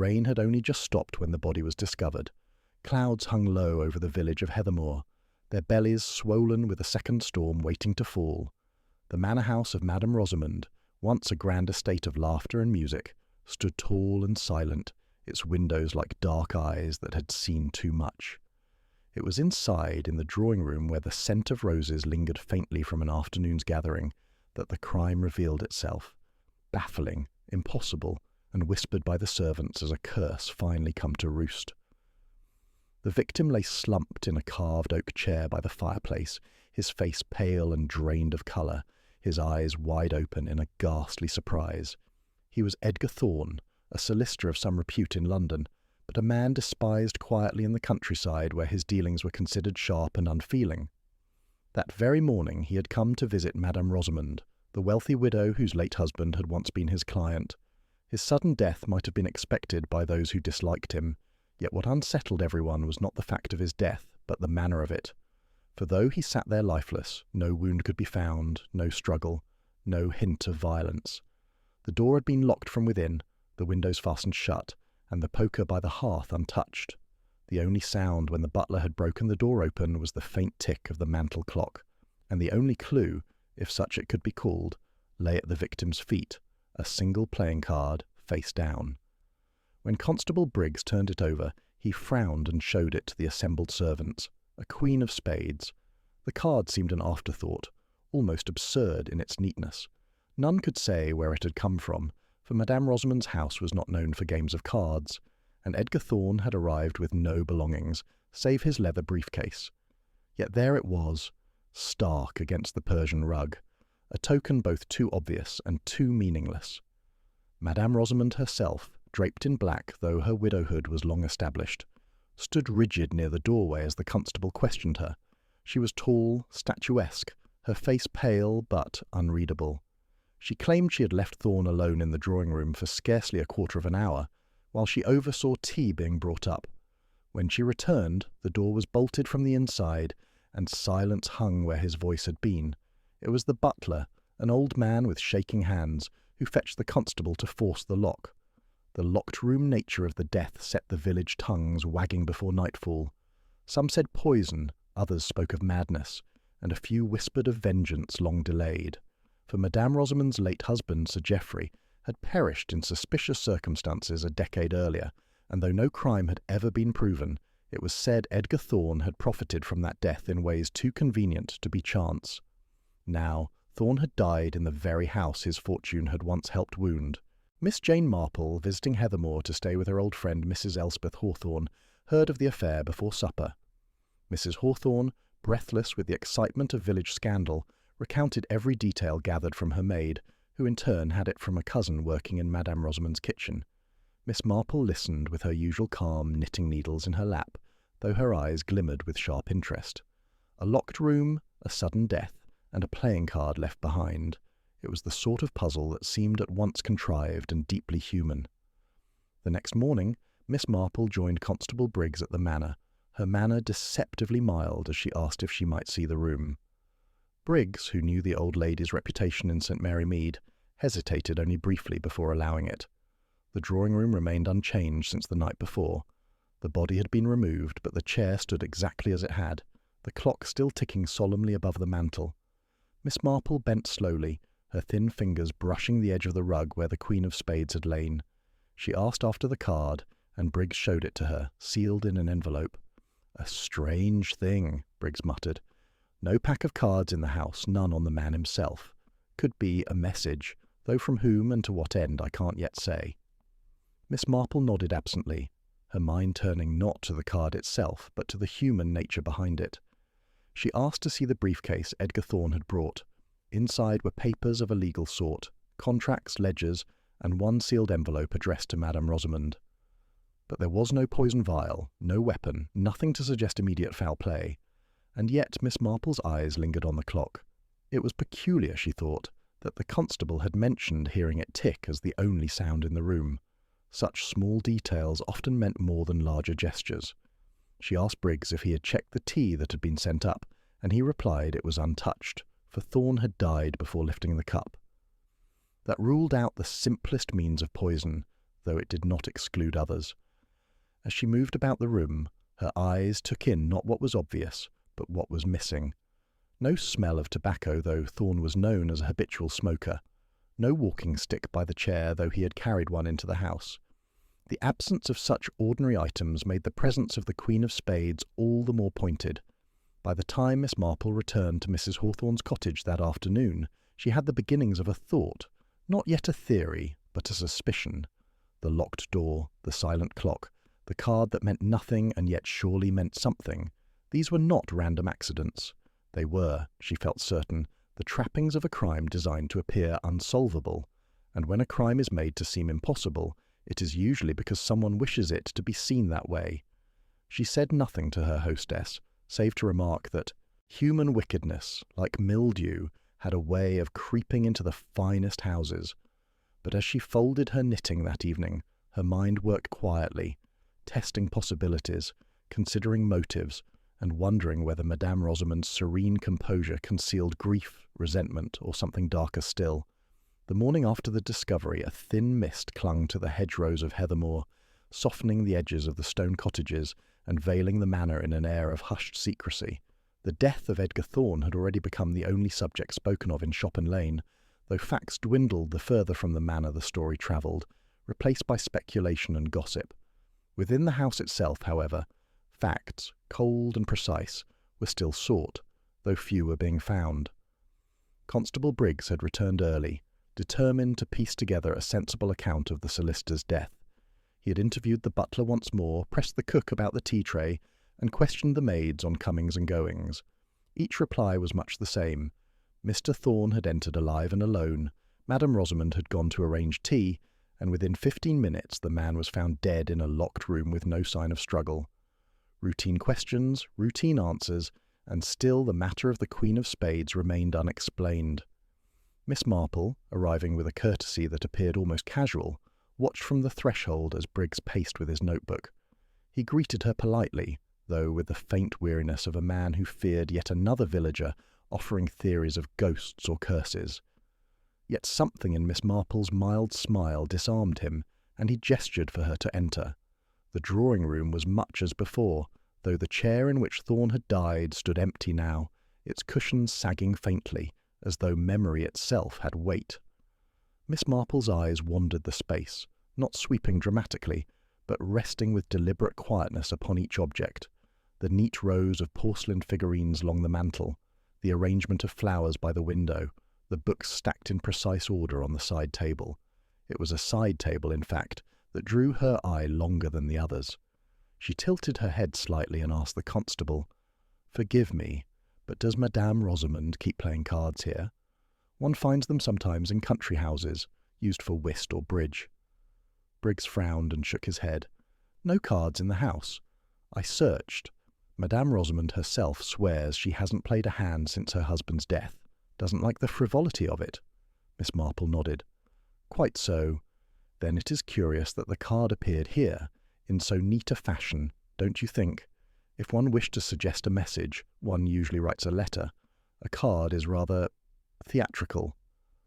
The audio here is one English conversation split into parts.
rain had only just stopped when the body was discovered. Clouds hung low over the village of Heathermore, their bellies swollen with a second storm waiting to fall. The manor house of Madame Rosamund, once a grand estate of laughter and music, stood tall and silent, its windows like dark eyes that had seen too much. It was inside, in the drawing-room where the scent of roses lingered faintly from an afternoon's gathering, that the crime revealed itself, baffling, impossible, and whispered by the servants as a curse finally come to roost. The victim lay slumped in a carved oak chair by the fireplace, his face pale and drained of colour, his eyes wide open in a ghastly surprise. He was Edgar Thorne, a solicitor of some repute in London, but a man despised quietly in the countryside where his dealings were considered sharp and unfeeling. That very morning he had come to visit Madame Rosamund, the wealthy widow whose late husband had once been his client. His sudden death might have been expected by those who disliked him, yet what unsettled everyone was not the fact of his death, but the manner of it. For though he sat there lifeless, no wound could be found, no struggle, no hint of violence. The door had been locked from within, the windows fastened shut, and the poker by the hearth untouched. The only sound when the butler had broken the door open was the faint tick of the mantel clock, and the only clue, if such it could be called, lay at the victim's feet, a single playing card, face down. When Constable Briggs turned it over, he frowned and showed it to the assembled servants, a queen of spades. The card seemed an afterthought, almost absurd in its neatness. None could say where it had come from, for Madame Rosamund's house was not known for games of cards, and Edgar Thorne had arrived with no belongings, save his leather briefcase. Yet there it was, stark against the Persian rug, a token both too obvious and too meaningless. Madame Rosamund herself, draped in black though her widowhood was long established, stood rigid near the doorway as the constable questioned her. She was tall, statuesque, her face pale but unreadable. She claimed she had left Thorne alone in the drawing-room for scarcely a quarter of an hour, while she oversaw tea being brought up. When she returned, the door was bolted from the inside, and silence hung where his voice had been. It was the butler, an old man with shaking hands, who fetched the constable to force the lock. The locked-room nature of the death set the village tongues wagging before nightfall. Some said poison, others spoke of madness, and a few whispered of vengeance long delayed. For Madame Rosamund's late husband, Sir Geoffrey, had perished in suspicious circumstances a decade earlier, and though no crime had ever been proven, it was said Edgar Thorne had profited from that death in ways too convenient to be chance. Now, Thorne had died in the very house his fortune had once helped wound. Miss Jane Marple, visiting Heathermore to stay with her old friend Mrs. Elspeth Hawthorne, heard of the affair before supper. Mrs. Hawthorne, breathless with the excitement of village scandal, recounted every detail gathered from her maid, who in turn had it from a cousin working in Madame Rosamund's kitchen. Miss Marple listened with her usual calm, knitting needles in her lap, though her eyes glimmered with sharp interest. A locked room, a sudden death, and a playing card left behind. It was the sort of puzzle that seemed at once contrived and deeply human. The next morning, Miss Marple joined Constable Briggs at the manor, her manner deceptively mild as she asked if she might see the room. Briggs, who knew the old lady's reputation in St. Mary Mead, hesitated only briefly before allowing it. The drawing-room remained unchanged since the night before. The body had been removed, but the chair stood exactly as it had, the clock still ticking solemnly above the mantel. Miss Marple bent slowly, her thin fingers brushing the edge of the rug where the Queen of Spades had lain. She asked after the card, and Briggs showed it to her, sealed in an envelope. "A strange thing," Briggs muttered. "No pack of cards in the house, none on the man himself. Could be a message, though from whom and to what end I can't yet say." Miss Marple nodded absently, her mind turning not to the card itself, but to the human nature behind it. She asked to see the briefcase Edgar Thorne had brought. Inside were papers of a legal sort, contracts, ledgers, and one sealed envelope addressed to Madame Rosamund. But there was no poison vial, no weapon, nothing to suggest immediate foul play. And yet Miss Marple's eyes lingered on the clock. It was peculiar, she thought, that the constable had mentioned hearing it tick as the only sound in the room. Such small details often meant more than larger gestures. She asked Briggs if he had checked the tea that had been sent up, and he replied it was untouched, for Thorne had died before lifting the cup. That ruled out the simplest means of poison, though it did not exclude others. As she moved about the room, her eyes took in not what was obvious, but what was missing. No smell of tobacco, though Thorne was known as a habitual smoker. No walking stick by the chair, though he had carried one into the house. The absence of such ordinary items made the presence of the Queen of Spades all the more pointed. By the time Miss Marple returned to Mrs. Hawthorn's cottage that afternoon, she had the beginnings of a thought, not yet a theory, but a suspicion. The locked door, the silent clock, the card that meant nothing and yet surely meant something. These were not random accidents. They were, she felt certain, the trappings of a crime designed to appear unsolvable. And when a crime is made to seem impossible, it is usually because someone wishes it to be seen that way. She said nothing to her hostess, save to remark that human wickedness, like mildew, had a way of creeping into the finest houses. But as she folded her knitting that evening, her mind worked quietly, testing possibilities, considering motives, and wondering whether Madame Rosamund's serene composure concealed grief, resentment, or something darker still. The morning after the discovery, a thin mist clung to the hedgerows of Heathermoor, softening the edges of the stone cottages and veiling the manor in an air of hushed secrecy. The death of Edgar Thorne had already become the only subject spoken of in Shopton Lane, though facts dwindled the further from the manor the story travelled, replaced by speculation and gossip. Within the house itself, however, facts, cold and precise, were still sought, though few were being found. Constable Briggs had returned early, determined to piece together a sensible account of the solicitor's death. He had interviewed the butler once more, pressed the cook about the tea-tray, and questioned the maids on comings and goings. Each reply was much the same. Mr. Thorne had entered alive and alone, Madame Rosamund had gone to arrange tea, and within 15 minutes the man was found dead in a locked room with no sign of struggle. Routine questions, routine answers, and still the matter of the Queen of Spades remained unexplained. Miss Marple, arriving with a courtesy that appeared almost casual, watched from the threshold as Briggs paced with his notebook. He greeted her politely, though with the faint weariness of a man who feared yet another villager offering theories of ghosts or curses. Yet something in Miss Marple's mild smile disarmed him, and he gestured for her to enter. The drawing-room was much as before, though the chair in which Thorne had died stood empty now, its cushions sagging faintly, as though memory itself had weight. Miss Marple's eyes wandered the space, not sweeping dramatically, but resting with deliberate quietness upon each object. The neat rows of porcelain figurines along the mantel, the arrangement of flowers by the window, the books stacked in precise order on the side table. It was a side table, in fact, that drew her eye longer than the others. She tilted her head slightly and asked the constable, "Forgive me, but does Madame Rosamund keep playing cards here? One finds them sometimes in country houses, used for whist or bridge." Briggs frowned and shook his head. "No cards in the house. I searched. Madame Rosamund herself swears she hasn't played a hand since her husband's death. Doesn't like the frivolity of it." Miss Marple nodded. "Quite so. Then it is curious that the card appeared here, in so neat a fashion, don't you think? If one wished to suggest a message, one usually writes a letter. A card is rather theatrical."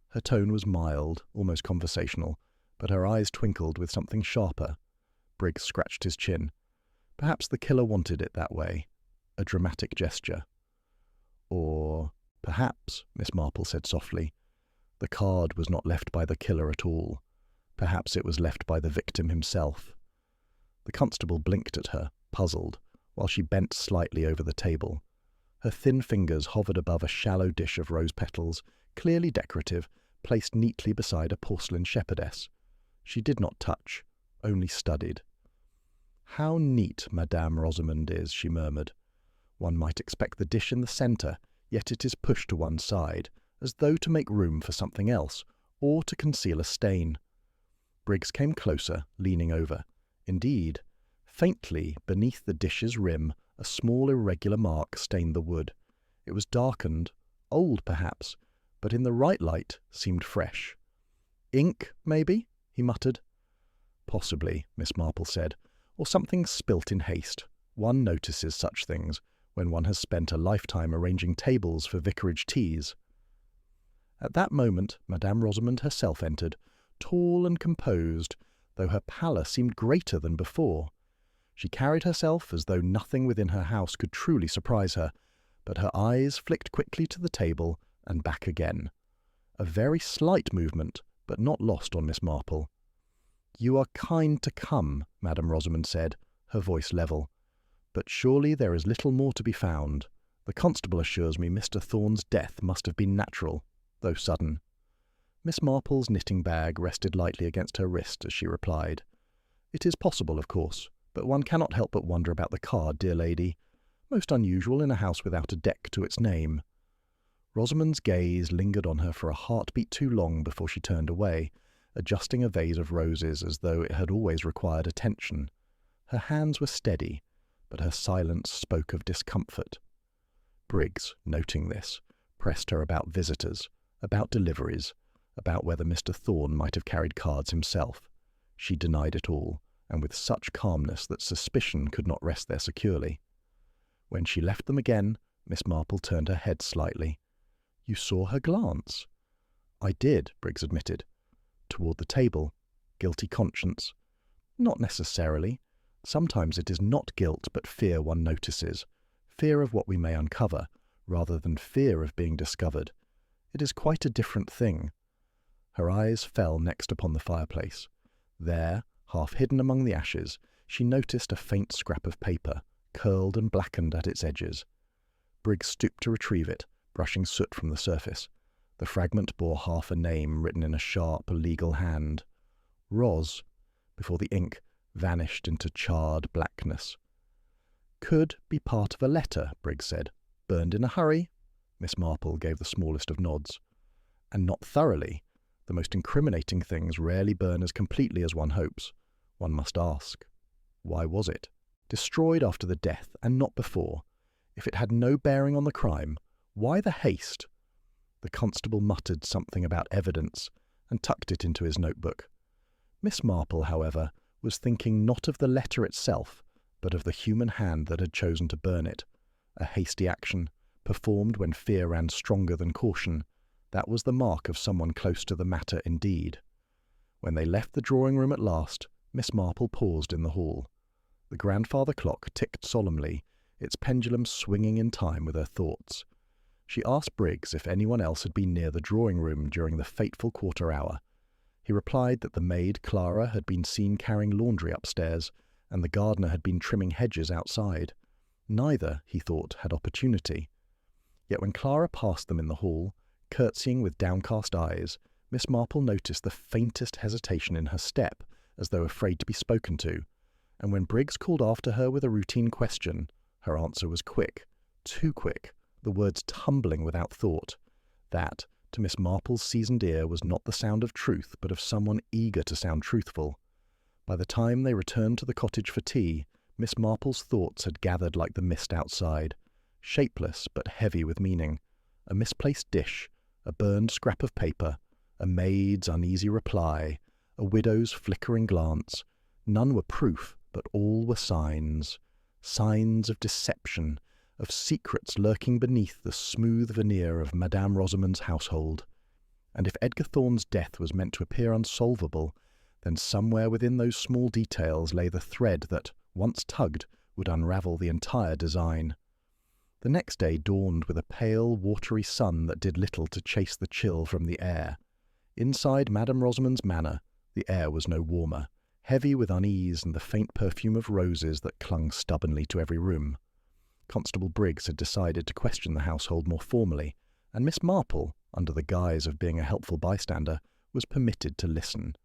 Her tone was mild, almost conversational, but her eyes twinkled with something sharper. Briggs scratched his chin. Perhaps the killer wanted it that way. A dramatic gesture. "Or perhaps," Miss Marple said softly, "the card was not left by the killer at all. Perhaps it was left by the victim himself." The constable blinked at her, puzzled, while she bent slightly over the table. Her thin fingers hovered above a shallow dish of rose petals, clearly decorative, placed neatly beside a porcelain shepherdess. She did not touch, only studied. "How neat Madame Rosamund is," she murmured. "One might expect the dish in the centre, yet it is pushed to one side, as though to make room for something else, or to conceal a stain." Briggs came closer, leaning over. Indeed, faintly beneath the dish's rim, a small irregular mark stained the wood. It was darkened, old perhaps, but in the right light seemed fresh. "Ink, maybe?" he muttered. "Possibly," Miss Marple said, "or something spilt in haste. One notices such things when one has spent a lifetime arranging tables for vicarage teas." At that moment Madame Rosamund herself entered, tall and composed, though her pallor seemed greater than before. She carried herself as though nothing within her house could truly surprise her, but her eyes flicked quickly to the table and back again. A very slight movement, but not lost on Miss Marple. "You are kind to come," Madame Rosamund said, her voice level. "But surely there is little more to be found. The constable assures me Mr. Thorne's death must have been natural, though sudden." Miss Marple's knitting bag rested lightly against her wrist as she replied, "It is possible, of course, but one cannot help but wonder about the card, dear lady. Most unusual in a house without a deck to its name." Rosamund's gaze lingered on her for a heartbeat too long before she turned away, adjusting a vase of roses as though it had always required attention. Her hands were steady, but her silence spoke of discomfort. Briggs, noting this, pressed her about visitors, about deliveries, about whether Mr. Thorne might have carried cards himself. She denied it all, and with such calmness that suspicion could not rest there securely. When she left them again, Miss Marple turned her head slightly. "You saw her glance?" "I did," Briggs admitted. "Toward the table. Guilty conscience." "Not necessarily. Sometimes it is not guilt but fear one notices. Fear of what we may uncover, rather than fear of being discovered. It is quite a different thing." Her eyes fell next upon the fireplace. There, half hidden among the ashes, she noticed a faint scrap of paper, curled and blackened at its edges. Briggs stooped to retrieve it, brushing soot from the surface. The fragment bore half a name written in a sharp, legal hand. "Ros," before the ink vanished into charred blackness. "Could be part of a letter," Briggs said. "Burned in a hurry?" Miss Marple gave the smallest of nods. "And not thoroughly. The most incriminating things rarely burn as completely as one hopes. One must ask, why was it? Destroyed after the death, and not before. If it had no bearing on the crime, why the haste?" The constable muttered something about evidence, and tucked it into his notebook. Miss Marple, however, was thinking not of the letter itself, but of the human hand that had chosen to burn it. A hasty action, performed when fear ran stronger than caution. That was the mark of someone close to the matter indeed. When they left the drawing-room at last, Miss Marple paused in the hall. The grandfather clock ticked solemnly, its pendulum swinging in time with her thoughts. She asked Briggs if anyone else had been near the drawing-room during the fateful quarter hour. He replied that the maid, Clara, had been seen carrying laundry upstairs, and the gardener had been trimming hedges outside. Neither, he thought, had opportunity. Yet when Clara passed them in the hall, curtsying with downcast eyes, Miss Marple noticed the faintest hesitation in her step, as though afraid to be spoken to, and when Briggs called after her with a routine question, her answer was quick, too quick, the words tumbling without thought. That, to Miss Marple's seasoned ear, was not the sound of truth, but of someone eager to sound truthful. By the time they returned to the cottage for tea, Miss Marple's thoughts had gathered like the mist outside, shapeless but heavy with meaning. A misplaced dish, a burned scrap of paper, a maid's uneasy reply, a widow's flickering glance. None were proof, but all were signs. Signs of deception, of secrets lurking beneath the smooth veneer of Madame Rosamund's household. And if Edgar Thorne's death was meant to appear unsolvable, then somewhere within those small details lay the thread that, once tugged, would unravel the entire design. The next day dawned with a pale, watery sun that did little to chase the chill from the air. Inside Madame Rosamund's manor, the air was no warmer, heavy with unease and the faint perfume of roses that clung stubbornly to every room. Constable Briggs had decided to question the household more formally, and Miss Marple, under the guise of being a helpful bystander, was permitted to listen.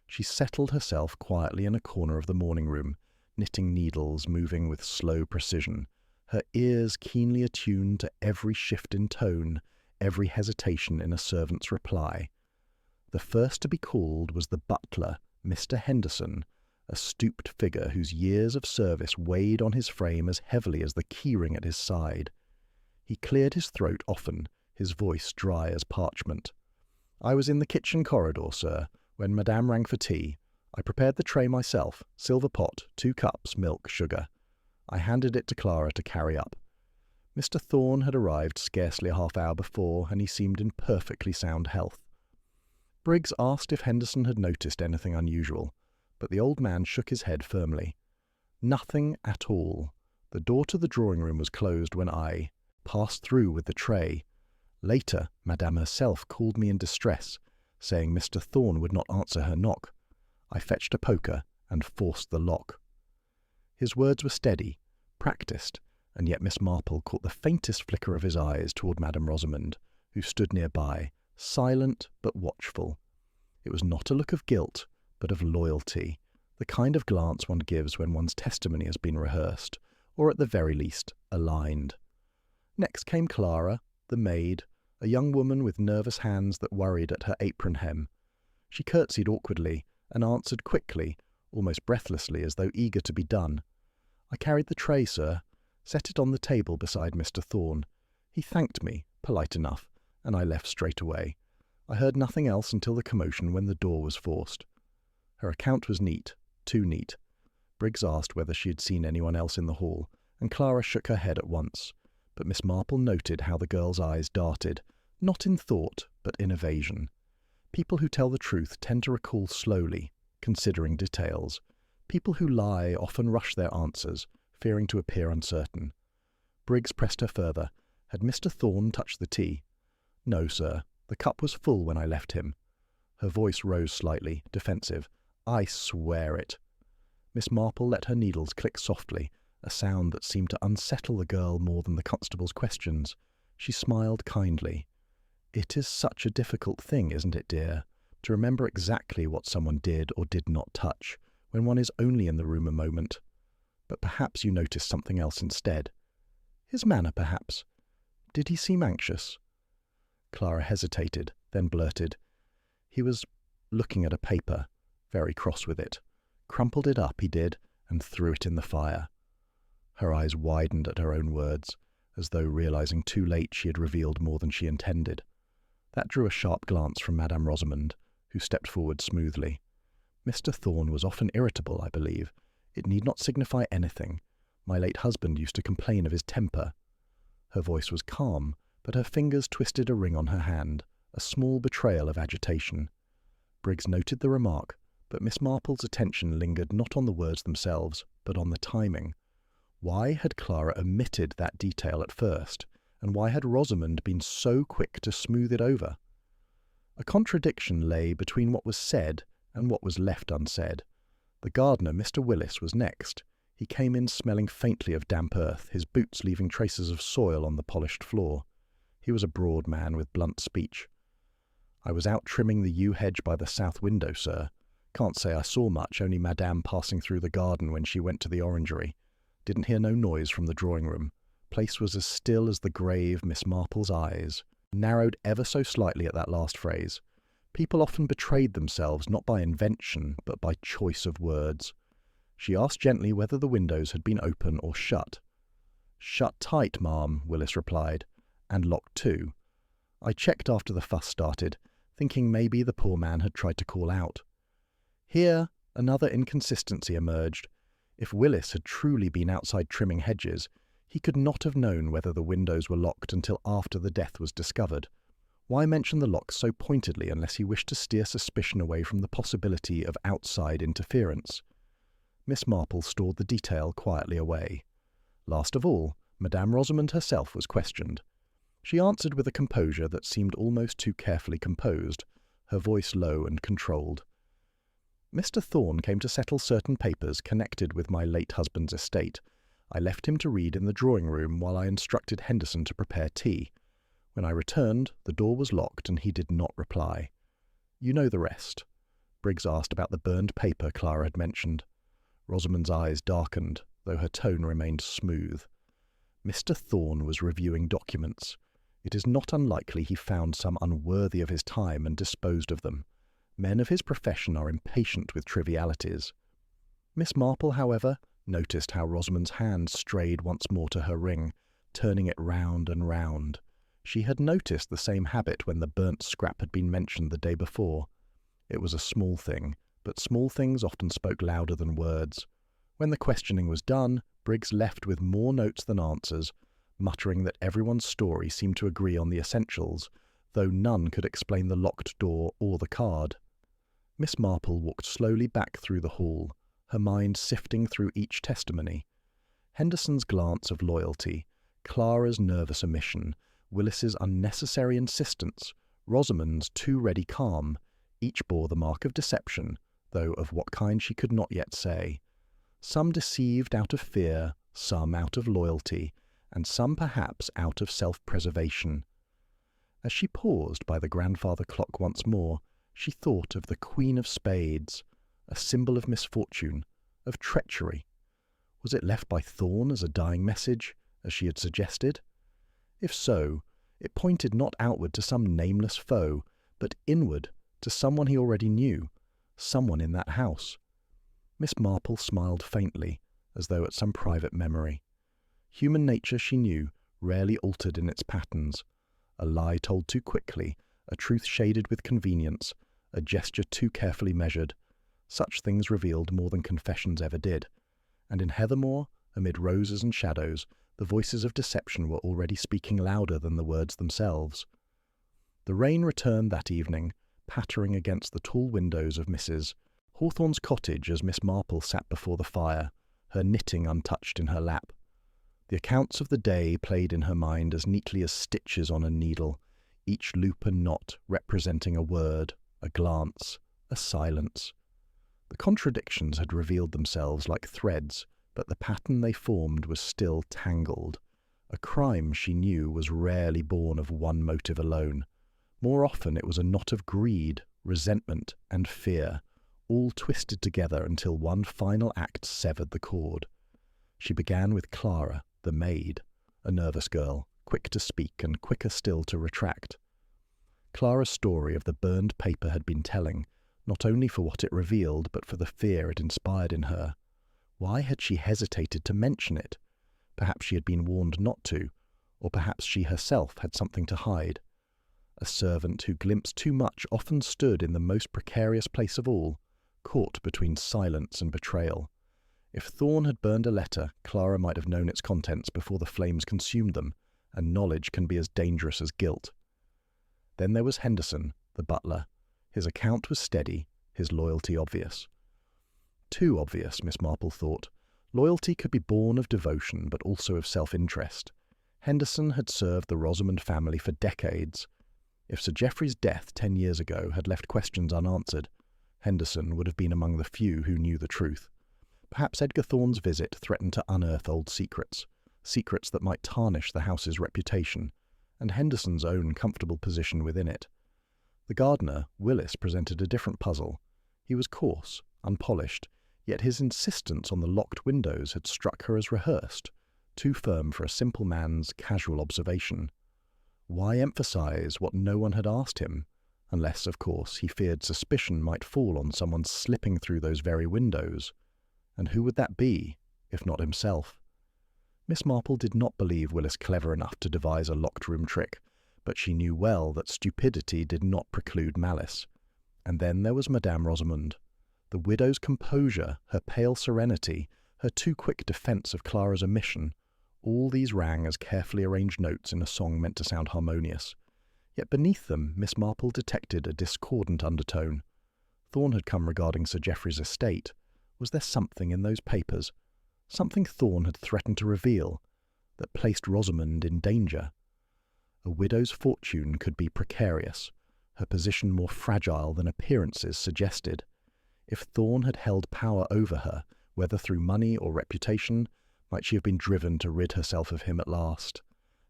She settled herself quietly in a corner of the morning-room, knitting needles moving with slow precision, her ears keenly attuned to every shift in tone, every hesitation in a servant's reply. The first to be called was the butler, Mr. Henderson, a stooped figure whose years of service weighed on his frame as heavily as the keyring at his side. He cleared his throat often, his voice dry as parchment. "I was in the kitchen corridor, sir, when Madame rang for tea. I prepared the tray myself, silver pot, 2 cups, milk, sugar. I handed it to Clara to carry up. Mr. Thorne had arrived scarcely a half-hour before, and he seemed in perfectly sound health." Briggs asked if Henderson had noticed anything unusual, but the old man shook his head firmly. Nothing at all. The door to the drawing-room was closed when I passed through with the tray. Later, Madame herself called me in distress, saying Mr. Thorne would not answer her knock. I fetched a poker and forced the lock. His words were steady, practised, and yet Miss Marple caught the faintest flicker of his eyes toward Madame Rosamund, who stood nearby, silent but watchful. It was not a look of guilt, but of loyalty, the kind of glance one gives when one's testimony has been rehearsed, or at the very least, aligned. Next came Clara, the maid, a young woman with nervous hands that worried at her apron hem. She curtsied awkwardly and answered quickly, almost breathlessly, as though eager to be done. "I carried the tray, sir, set it on the table beside Mr. Thorne. He thanked me, polite enough, and I left straight away. I heard nothing else until the commotion when the door was forced." Her account was neat, too neat. Briggs asked whether she had seen anyone else in the hall, and Clara shook her head at once. But Miss Marple noted how the girl's eyes darted, not in thought, but in evasion. People who tell the truth tend to recall slowly, considering details. People who lie often rush their answers, fearing to appear uncertain. Briggs pressed her further. Had Mr. Thorne touched the tea? "No, sir. The cup was full when I left him." Her voice rose slightly, defensive. "I swear it." Miss Marple let her needles click softly, a sound that seemed to unsettle the girl more than the constable's questions. She smiled kindly. "It is such a difficult thing, isn't it, dear, to remember exactly what someone did or did not touch, when one is only in the room a moment. But perhaps you noticed something else instead. His manner, perhaps. Did he seem anxious?" Clara hesitated, then blurted, "He was looking at a paper, very cross with it. Crumpled it up, he did, and threw it in the fire." Her eyes widened at her own words, as though realizing too late she had revealed more than she intended. That drew a sharp glance from Madame Rosamund, who stepped forward smoothly. "Mr. Thorne was often irritable, I believe. It need not signify anything. My late husband used to complain of his temper." Her voice was calm, but her fingers twisted a ring on her hand, a small betrayal of agitation. Briggs noted the remark, but Miss Marple's attention lingered not on the words themselves, but on the timing. Why had Clara omitted that detail at first, and why had Rosamund been so quick to smooth it over? A contradiction lay between what was said and what was left unsaid. The gardener, Mr. Willis, was next. He came in smelling faintly of damp earth, his boots leaving traces of soil on the polished floor. He was a broad man with blunt speech. "I was out trimming the yew hedge by the south window, sir. Can't say I saw much, only Madame passing through the garden when she went to the orangery. Didn't hear no noise from the drawing-room. Place was as still as the grave. Miss Marple's eyes narrowed ever so slightly at that last phrase. People often betrayed themselves not by invention, but by choice of words. She asked gently whether the windows had been open or shut. "Shut tight, ma'am," Willis replied, "and locked too. I checked after the fuss started, thinking maybe the poor man had tried to call out." Here another inconsistency emerged. If Willis had truly been outside trimming hedges, he could not have known whether the windows were locked until after the death was discovered. Why mention the lock so pointedly unless he wished to steer suspicion away from the possibility of outside interference? Miss Marple stored the detail quietly away. Last of all, Madame Rosamund herself was questioned. She answered with a composure that seemed almost too carefully composed, her voice low and controlled. "Mr. Thorne came to settle certain papers connected with my late husband's estate. I left him to read in the drawing-room while I instructed Henderson to prepare tea. When I returned, the door was locked and he did not reply. You know the rest." Briggs asked about the burned paper Clara had mentioned. Rosamund's eyes darkened, though her tone remained smooth. "Mr. Thorne was reviewing documents. It is not unlikely he found some unworthy of his time and disposed of them. Men of his profession are impatient with trivialities." Miss Marple, however, noticed how Rosamund's hand strayed once more to her ring, turning it round and round. She had noticed the same habit when the burnt scrap had been mentioned the day before. It was a small thing, but small things often spoke louder than words. When the questioning was done, Briggs left with more notes than answers, muttering that everyone's story seemed to agree on the essentials, though none could explain the locked door or the card. Miss Marple walked slowly back through the hall, her mind sifting through each testimony. Henderson's glance of loyalty, Clara's nervous omission, Willis's unnecessary insistence, Rosamund's too ready calm, each bore the mark of deception, though of what kind she could not yet say. Some deceived out of fear, some out of loyalty, and some perhaps out of self-preservation. As she paused by the grandfather clock once more, she thought of the Queen of Spades, a symbol of misfortune, of treachery. Was it left by Thorn as a dying message, as she had suggested? If so, it pointed not outward to some nameless foe, but inward to someone he already knew, someone in that house. Miss Marple smiled faintly, as though at some private memory. Human nature, she knew, rarely altered in its patterns. A lie told too quickly, a truth shaded with convenience, a gesture too carefully measured. Such things revealed more than confessions ever did. And in Heathermore, amid roses and shadows, the voices of deception were already speaking louder than the words themselves. The rain returned that evening, pattering against the tall windows of Mrs. Hawthorne's cottage as Miss Marple sat before the fire, her knitting untouched in her lap. The accounts of the day played in her mind as neatly as stitches on a needle, each loop and knot representing a word, a glance, a silence. The contradictions had revealed themselves like threads, but the pattern they formed was still tangled. A crime, she knew, was rarely born of one motive alone. More often it was a knot of greed, resentment, and fear, all twisted together until one final act severed the cord. She began with Clara, the maid, a nervous girl, quick to speak and quicker still to retract. Clara's story of the burned paper had been telling, not only for what it revealed, but for the fear it inspired in her. Why had she hesitated to mention it? Perhaps she had been warned not to, or perhaps she herself had something to hide. A servant who glimpsed too much often stood in the most precarious place of all, caught between silence and betrayal. If Thorn had burned a letter, Clara might have known its contents before the flames consumed them, and knowledge can be as dangerous as guilt. Then there was Henderson, the butler. His account was steady, his loyalty obvious. Too obvious, Miss Marple thought. Loyalty could be born of devotion, but also of self-interest. Henderson had served the Rosamund family for decades. If Sir Geoffrey's death 10 years ago had left questions unanswered, Henderson would have been among the few who knew the truth. Perhaps Edgar Thorne's visit threatened to unearth old secrets, secrets that might tarnish the house's reputation, and Henderson's own comfortable position within it. The gardener, Willis, presented a different puzzle. He was coarse, unpolished, yet his insistence on the locked windows had struck her as rehearsed, too firm for a simple man's casual observation. Why emphasize what no one had asked him, unless, of course, he feared suspicion might fall on someone slipping through those very windows? And who would that be, if not himself? Miss Marple did not believe Willis clever enough to devise a locked-room trick, but she knew well that stupidity did not preclude malice. And then there was Madame Rosamund. The widow's composure, her pale serenity, her too quick defence of Clara's omission, all these rang as carefully arranged notes in a song meant to sound harmonious. Yet beneath them Miss Marple detected a discordant undertone. Thorn had come regarding Sir Geoffrey's estate. Was there something in those papers, something Thorn had threatened to reveal, that placed Rosamund in danger? A widow's fortune could be precarious, her position more fragile than appearances suggested. If Thorn had held power over her, whether through money or reputation, might she have been driven to rid herself of him at last?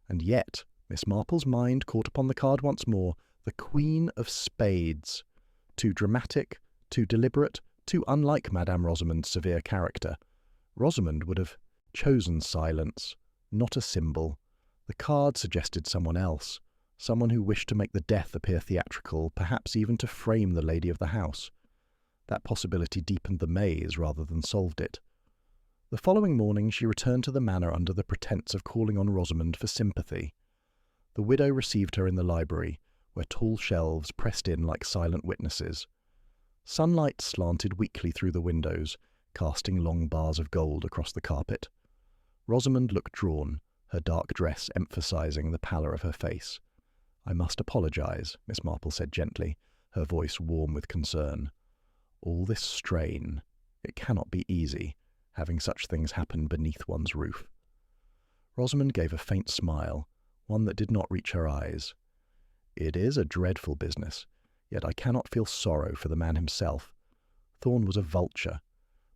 And yet, Miss Marple's mind caught upon the card once more, the Queen of Spades. Too dramatic, too deliberate, too unlike Madame Rosamund's severe character. Rosamund would have chosen silence, not a symbol. The card suggested someone else, someone who wished to make the death appear theatrical, perhaps even to frame the lady of the house. That possibility deepened the maze rather than solved it. The following morning she returned to the manor under the pretence of calling on Rosamund for sympathy. The widow received her in the library, where tall shelves pressed in like silent witnesses. Sunlight slanted weakly through the windows, casting long bars of gold across the carpet. Rosamund looked drawn, her dark dress emphasizing the pallor of her face. "I must apologize," Miss Marple said gently, her voice warm with concern. All this strain. It cannot be easy, having such things happen beneath one's roof. Rosamund gave a faint smile, one that did not reach her eyes. It is a dreadful business, yet I cannot feel sorrow for the man himself. Thorn was a vulture.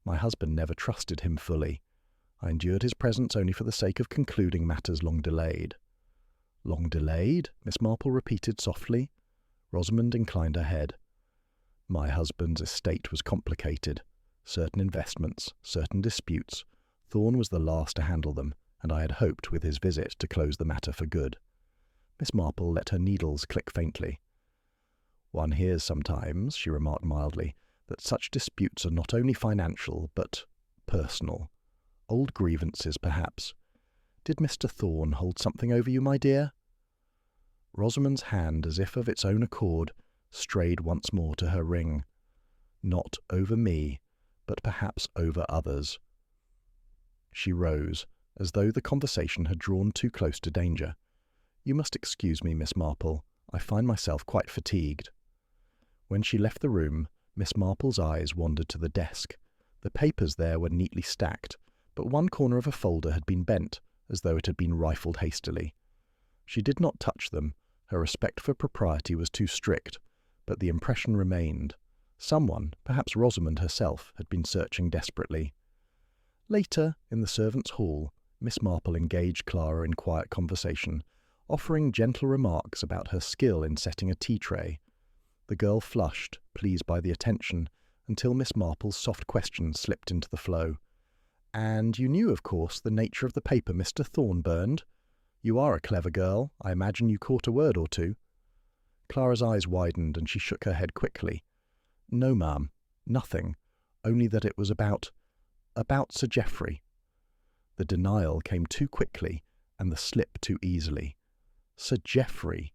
My husband never trusted him fully. I endured his presence only for the sake of concluding matters long delayed. Long delayed? Miss Marple repeated softly. Rosamund inclined her head. My husband's estate was complicated. Certain investments, certain disputes. Thorn was the last to handle them, and I had hoped with his visit to close the matter for good. Miss Marple let her needles click faintly. One hears sometimes, she remarked mildly, that such disputes are not only financial, but personal. Old grievances, perhaps. Did Mr. Thorn hold something over you, my dear? Rosamund's hand, as if of its own accord, strayed once more to her ring. Not over me, but perhaps over others. She rose, as though the conversation had drawn too close to danger. You must excuse me, Miss Marple. I find myself quite fatigued. When she left the room, Miss Marple's eyes wandered to the desk. The papers there were neatly stacked, but one corner of a folder had been bent, as though it had been rifled hastily. She did not touch them. Her respect for propriety was too strict, but the impression remained. Someone, perhaps Rosamund herself, had been searching desperately. Later, in the servants' hall, Miss Marple engaged Clara in quiet conversation, offering gentle remarks about her skill in setting a tea-tray. The girl flushed, pleased by the attention, until Miss Marple's soft questions slipped into the flow. "And you knew, of course, the nature of the paper Mr. Thorn burned? You are a clever girl. I imagine you caught a word or two." Clara's eyes widened, and she shook her head quickly. "No, ma'am, nothing, only that it was about Sir Geoffrey." The denial came too quickly, and the slip too easily. Sir Geoffrey!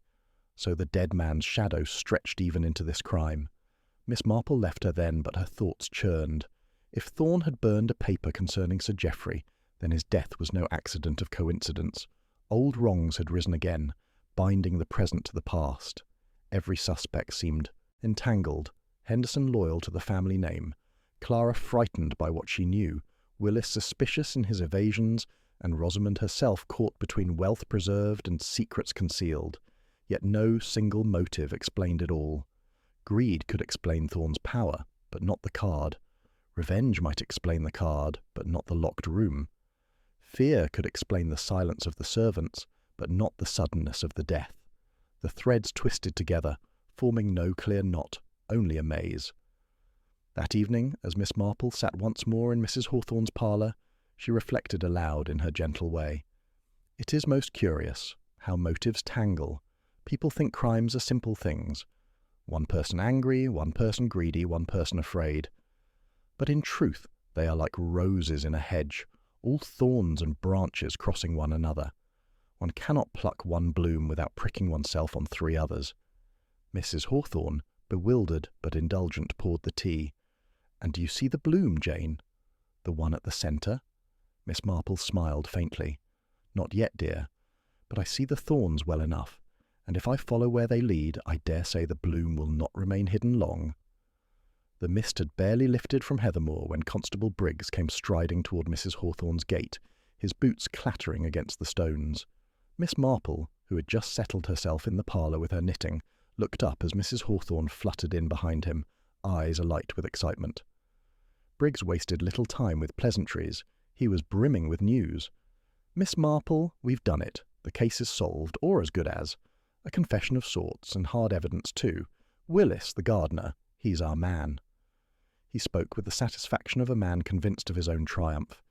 So the dead man's shadow stretched even into this crime. Miss Marple left her then, but her thoughts churned. If Thorn had burned a paper concerning Sir Geoffrey, then his death was no accident of coincidence. Old wrongs had risen again, binding the present to the past. Every suspect seemed entangled. Henderson loyal to the family name, Clara frightened by what she knew, Willis suspicious in his evasions, and Rosamund herself caught between wealth preserved and secrets concealed. Yet no single motive explained it all. Greed could explain Thorn's power, but not the card. Revenge might explain the card, but not the locked room. Fear could explain the silence of the servants, but not the suddenness of the death. The threads twisted together, forming no clear knot, only a maze. That evening, as Miss Marple sat once more in Mrs. Hawthorn's parlour, she reflected aloud in her gentle way. It is most curious, how motives tangle. People think crimes are simple things. One person angry, one person greedy, one person afraid. But in truth, they are like roses in a hedge, all thorns and branches crossing one another. One cannot pluck one bloom without pricking oneself on 3 others. Mrs. Hawthorn, bewildered but indulgent, poured the tea. "And do you see the bloom, Jane? The one at the centre?" Miss Marple smiled faintly. "Not yet, dear, but I see the thorns well enough, and if I follow where they lead, I dare say the bloom will not remain hidden long." The mist had barely lifted from Heathermoor when Constable Briggs came striding toward Mrs. Hawthorn's gate, his boots clattering against the stones. Miss Marple, who had just settled herself in the parlour with her knitting, looked up as Mrs. Hawthorn fluttered in behind him, eyes alight with excitement. Briggs wasted little time with pleasantries. He was brimming with news. "Miss Marple, we've done it. The case is solved, or as good as. A confession of sorts, and hard evidence too. Willis, the gardener, he's our man." He spoke with the satisfaction of a man convinced of his own triumph.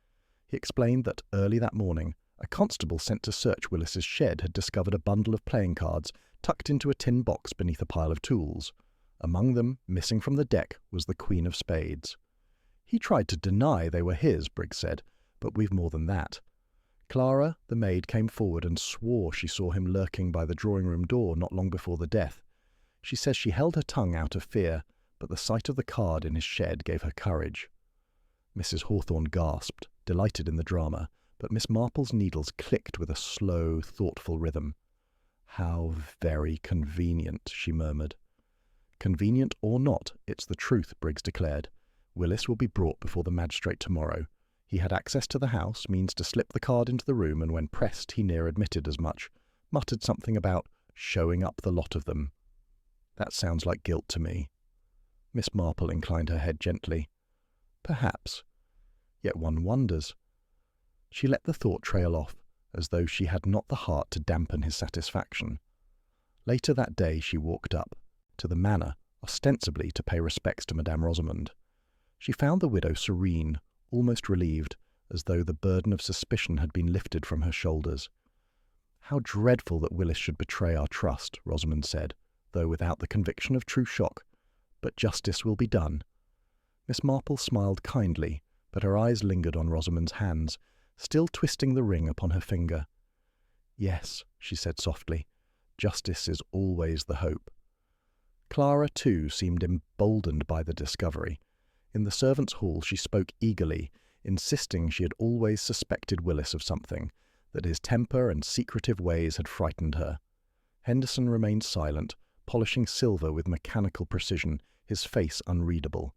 He explained that early that morning, a constable sent to search Willis's shed had discovered a bundle of playing cards tucked into a tin box beneath a pile of tools. Among them, missing from the deck, was the Queen of Spades. "He tried to deny they were his," Briggs said, "but we've more than that. Clara, the maid, came forward and swore she saw him lurking by the drawing-room door not long before the death. She says she held her tongue out of fear, but the sight of the card in his shed gave her courage." Mrs. Hawthorn gasped, delighted in the drama, but Miss Marple's needles clicked with a slow, thoughtful rhythm. "How very convenient," she murmured. Convenient or not, it's the truth, Briggs declared. Willis will be brought before the magistrate tomorrow. He had access to the house, means to slip the card into the room, and when pressed he near admitted as much, muttered something about showing up the lot of them. That sounds like guilt to me. Miss Marple inclined her head gently. Perhaps. Yet one wonders. She let the thought trail off, as though she had not the heart to dampen his satisfaction. Later that day she walked up to the manor, ostensibly to pay respects to Madame Rosamund. She found the widow serene, almost relieved, as though the burden of suspicion had been lifted from her shoulders. How dreadful that Willis should betray our trust, Rosamund said, though without the conviction of true shock. But justice will be done. Miss Marple smiled kindly, but her eyes lingered on Rosamund's hands, still twisting the ring upon her finger. Yes, she said softly, justice is always the hope. Clara, too, seemed emboldened by the discovery. In the servants' hall she spoke eagerly, insisting she had always suspected Willis of something, that his temper and secretive ways had frightened her. Henderson remained silent, polishing silver with mechanical precision, his face unreadable.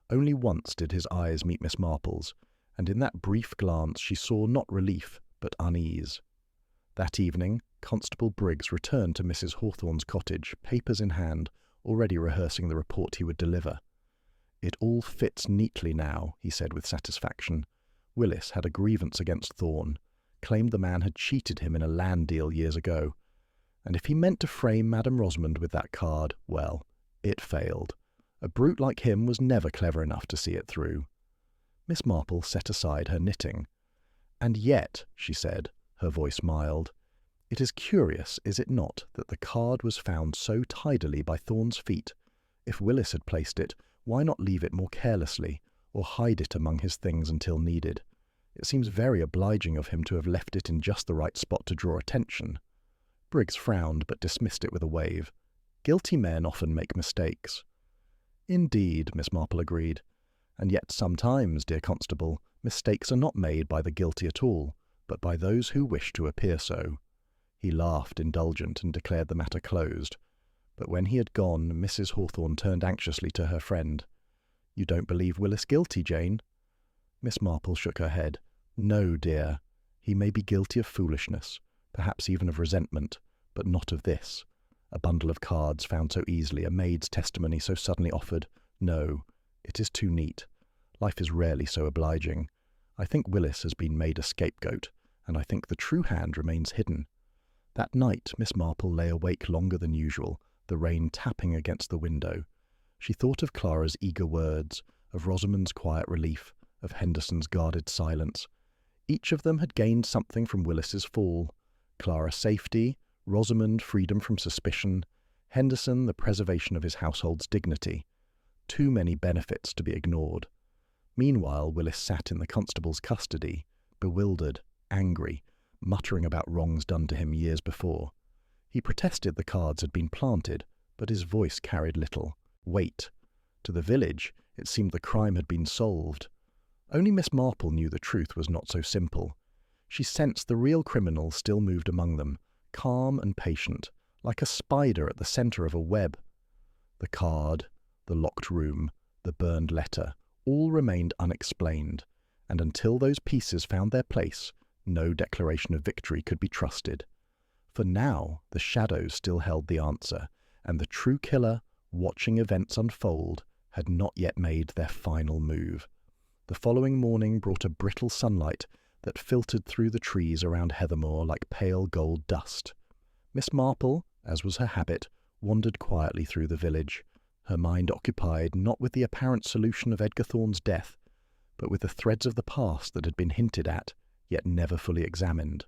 Only once did his eyes meet Miss Marple's, and in that brief glance she saw not relief, but unease. That evening, Constable Briggs returned to Mrs. Hawthorn's cottage, papers in hand, already rehearsing the report he would deliver. It all fits neatly now, he said with satisfaction. Willis had a grievance against Thorne, claimed the man had cheated him in a land deal years ago. And if he meant to frame Madame Rosamund with that card, well, it failed. A brute like him was never clever enough to see it through. Miss Marple set aside her knitting. And yet, she said, her voice mild, it is curious, is it not, that the card was found so tidily by Thorne's feet? If Willis had placed it, why not leave it more carelessly, or hide it among his things until needed? It seems very obliging of him to have left it in just the right spot to draw attention. Briggs frowned, but dismissed it with a wave. Guilty men often make mistakes. Indeed, Miss Marple agreed. And yet sometimes, dear Constable, mistakes are not made by the guilty at all, but by those who wish to appear so. He laughed, indulgent, and declared the matter closed. But when he had gone, Mrs. Hawthorn turned anxiously to her friend. You don't believe Willis guilty, Jane? Miss Marple shook her head. No, dear. He may be guilty of foolishness, perhaps even of resentment, but not of this. A bundle of cards found so easily, a maid's testimony so suddenly offered. No, it is too neat. Life is rarely so obliging. I think Willis has been made a scapegoat, and I think the true hand remains hidden. That night Miss Marple lay awake longer than usual, the rain tapping against the window. She thought of Clara's eager words, of Rosamund's quiet relief, of Henderson's guarded silence. Each of them had gained something from Willis's fall. Clara safety, Rosamund freedom from suspicion, Henderson the preservation of his household's dignity. Too many benefits to be ignored. Meanwhile Willis sat in the constable's custody, bewildered, angry, muttering about wrongs done to him years before. He protested the cards had been planted, but his voice carried little weight. To the village, it seemed the crime had been solved. Only Miss Marple knew the truth was not so simple. She sensed the real criminal still moved among them, calm and patient, like a spider at the centre of a web. The card, the locked room, the burned letter, all remained unexplained, and until those pieces found their place, no declaration of victory could be trusted. For now the shadows still held the answer, and the true killer, watching events unfold, had not yet made their final move. The following morning brought a brittle sunlight that filtered through the trees around Heathermore like pale gold dust. Miss Marple, as was her habit, wandered quietly through the village, her mind occupied not with the apparent solution of Edgar Thorne's death, but with the threads of the past that had been hinted at, yet never fully examined.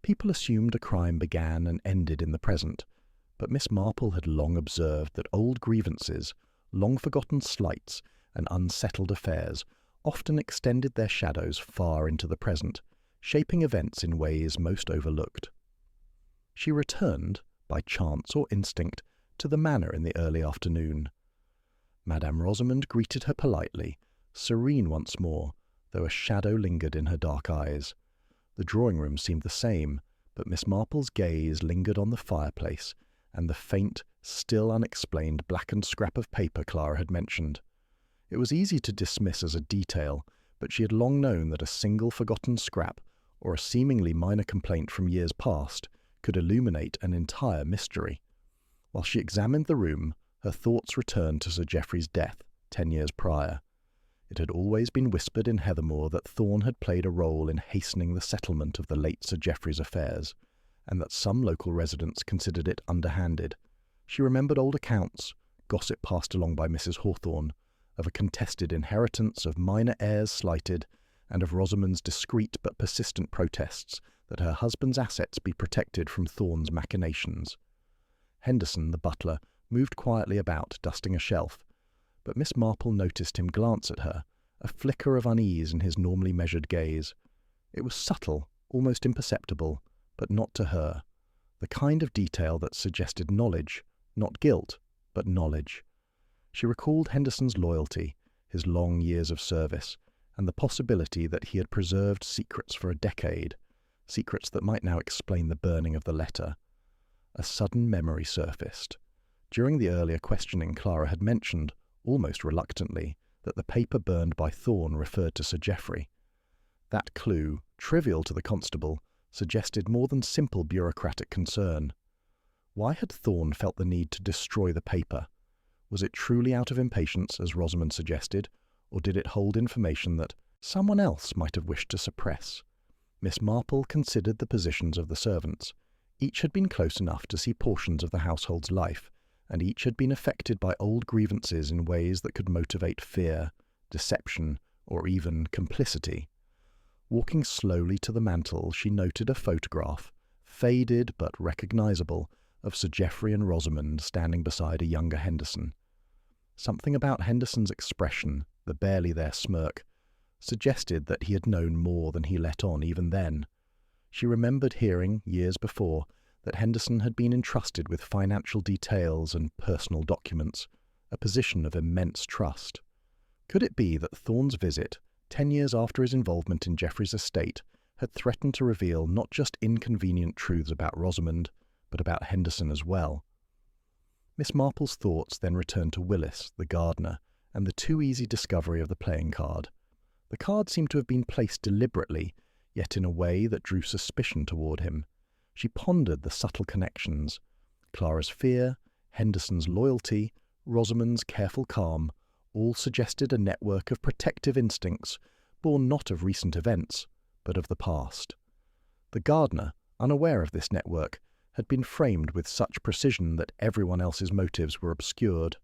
People assumed a crime began and ended in the present, but Miss Marple had long observed that old grievances, long-forgotten slights, and unsettled affairs often extended their shadows far into the present, shaping events in ways most overlooked. She returned, by chance or instinct, to the manor in the early afternoon. Madame Rosamund greeted her politely, serene once more, though a shadow lingered in her dark eyes. The drawing-room seemed the same, but Miss Marple's gaze lingered on the fireplace, and the faint, still unexplained blackened scrap of paper Clara had mentioned. It was easy to dismiss as a detail, but she had long known that a single forgotten scrap, or a seemingly minor complaint from years past, could illuminate an entire mystery. While she examined the room, her thoughts returned to Sir Geoffrey's death 10 years prior. It had always been whispered in Heathermoor that Thorn had played a role in hastening the settlement of the late Sir Geoffrey's affairs, and that some local residents considered it underhanded. She remembered old accounts, gossip passed along by Mrs. Hawthorne, of a contested inheritance, of minor heirs slighted, and of Rosamund's discreet but persistent protests that her husband's assets be protected from Thorn's machinations. Henderson, the butler, moved quietly about, dusting a shelf, but Miss Marple noticed him glance at her, a flicker of unease in his normally measured gaze. It was subtle, almost imperceptible, but not to her, the kind of detail that suggested knowledge, not guilt, but knowledge. She recalled Henderson's loyalty, his long years of service, and the possibility that he had preserved secrets for a decade, secrets that might now explain the burning of the letter. A sudden memory surfaced. During the earlier questioning, Clara had mentioned, almost reluctantly, that the paper burned by Thorn referred to Sir Geoffrey. That clue, trivial to the constable, suggested more than simple bureaucratic concern. Why had Thorn felt the need to destroy the paper? Was it truly out of impatience, as Rosamund suggested, or did it hold information that someone else might have wished to suppress? Miss Marple considered the positions of the servants. Each had been close enough to see portions of the household's life, and each had been affected by old grievances in ways that could motivate fear, deception, or even complicity. Walking slowly to the mantel, she noted a photograph, faded but recognizable, of Sir Geoffrey and Rosamund standing beside a younger Henderson. Something about Henderson's expression, the barely there smirk, suggested that he had known more than he let on even then. She remembered hearing, years before, that Henderson had been entrusted with financial details and personal documents, a position of immense trust. Could it be that Thorn's visit, 10 years after his involvement in Geoffrey's estate, had threatened to reveal not just inconvenient truths about Rosamund, but about Henderson as well? Miss Marple's thoughts then returned to Willis, the gardener, and the too easy discovery of the playing card. The card seemed to have been placed deliberately, yet in a way that drew suspicion toward him. She pondered the subtle connections. Clara's fear, Henderson's loyalty, Rosamund's careful calm, all suggested a network of protective instincts, born not of recent events, but of the past. The gardener, unaware of this network, had been framed with such precision that everyone else's motives were obscured.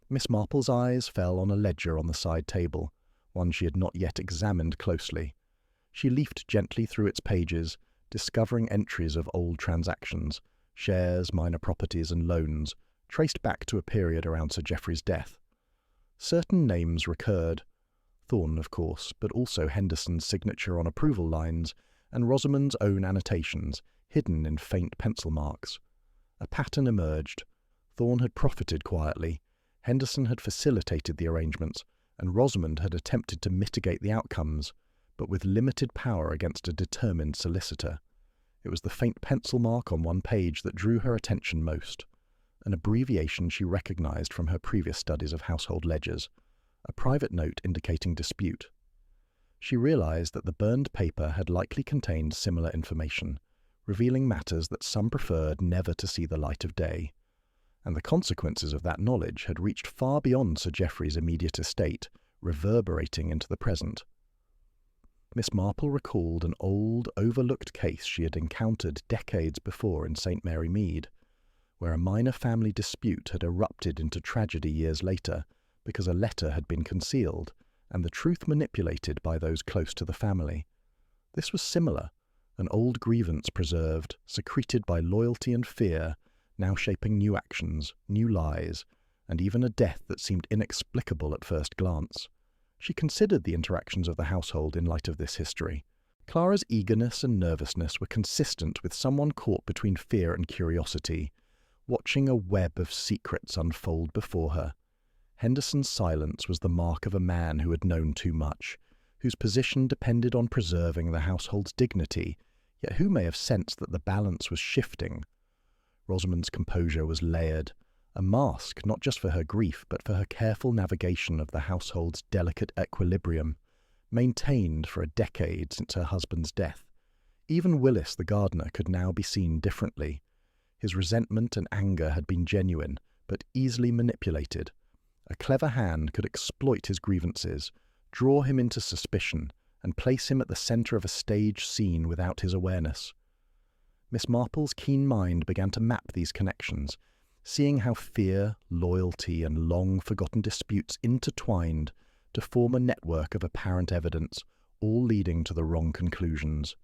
Miss Marple's eyes fell on a ledger on the side table, one she had not yet examined closely. She leafed gently through its pages, discovering entries of old transactions, shares, minor properties, and loans, traced back to a period around Sir Geoffrey's death. Certain names recurred. Thorn, of course, but also Henderson's signature on approval lines, and Rosamund's own annotations, hidden in faint pencil marks. A pattern emerged. Thorn had profited quietly, Henderson had facilitated the arrangements, and Rosamund had attempted to mitigate the outcomes, but with limited power against a determined solicitor. It was the faint pencil mark on one page that drew her attention most, an abbreviation she recognized from her previous studies of household ledgers, a private note indicating dispute. She realized that the burned paper had likely contained similar information, revealing matters that some preferred never to see the light of day, and the consequences of that knowledge had reached far beyond Sir Geoffrey's immediate estate, reverberating into the present. Miss Marple recalled an old, overlooked case she had encountered decades before in St. Mary Mead, where a minor family dispute had erupted into tragedy years later because a letter had been concealed and the truth manipulated by those close to the family. This was similar, an old grievance preserved, secreted by loyalty and fear, now shaping new actions, new lies, and even a death that seemed inexplicable at first glance. She considered the interactions of the household in light of this history. Clara's eagerness and nervousness were consistent with someone caught between fear and curiosity, watching a web of secrets unfold before her. Henderson's silence was the mark of a man who had known too much, whose position depended on preserving the household's dignity, yet who may have sensed that the balance was shifting. Rosamund's composure was layered, a mask not just for her grief but for her careful navigation of the household's delicate equilibrium, maintained for a decade since her husband's death. Even Willis the gardener could now be seen differently. His resentment and anger had been genuine, but easily manipulated. A clever hand could exploit his grievances, draw him into suspicion, and place him at the centre of a stage scene without his awareness. Miss Marple's keen mind began to map these connections, seeing how fear, loyalty, and long-forgotten disputes intertwined to form a network of apparent evidence, all leading to the wrong conclusions.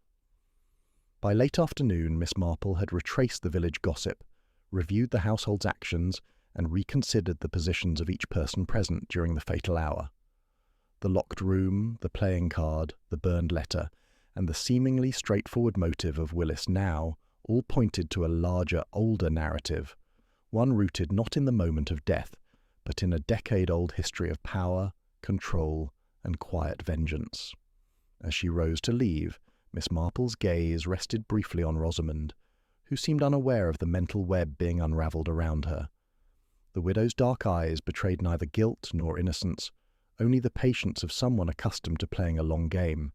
By late afternoon, Miss Marple had retraced the village gossip, reviewed the household's actions, and reconsidered the positions of each person present during the fatal hour. The locked room, the playing card, the burned letter, and the seemingly straightforward motive of Willis now all pointed to a larger, older narrative, one rooted not in the moment of death, but in a decade-old history of power, control, and quiet vengeance. As she rose to leave, Miss Marple's gaze rested briefly on Rosamund, who seemed unaware of the mental web being unravelled around her. The widow's dark eyes betrayed neither guilt nor innocence, only the patience of someone accustomed to playing a long game.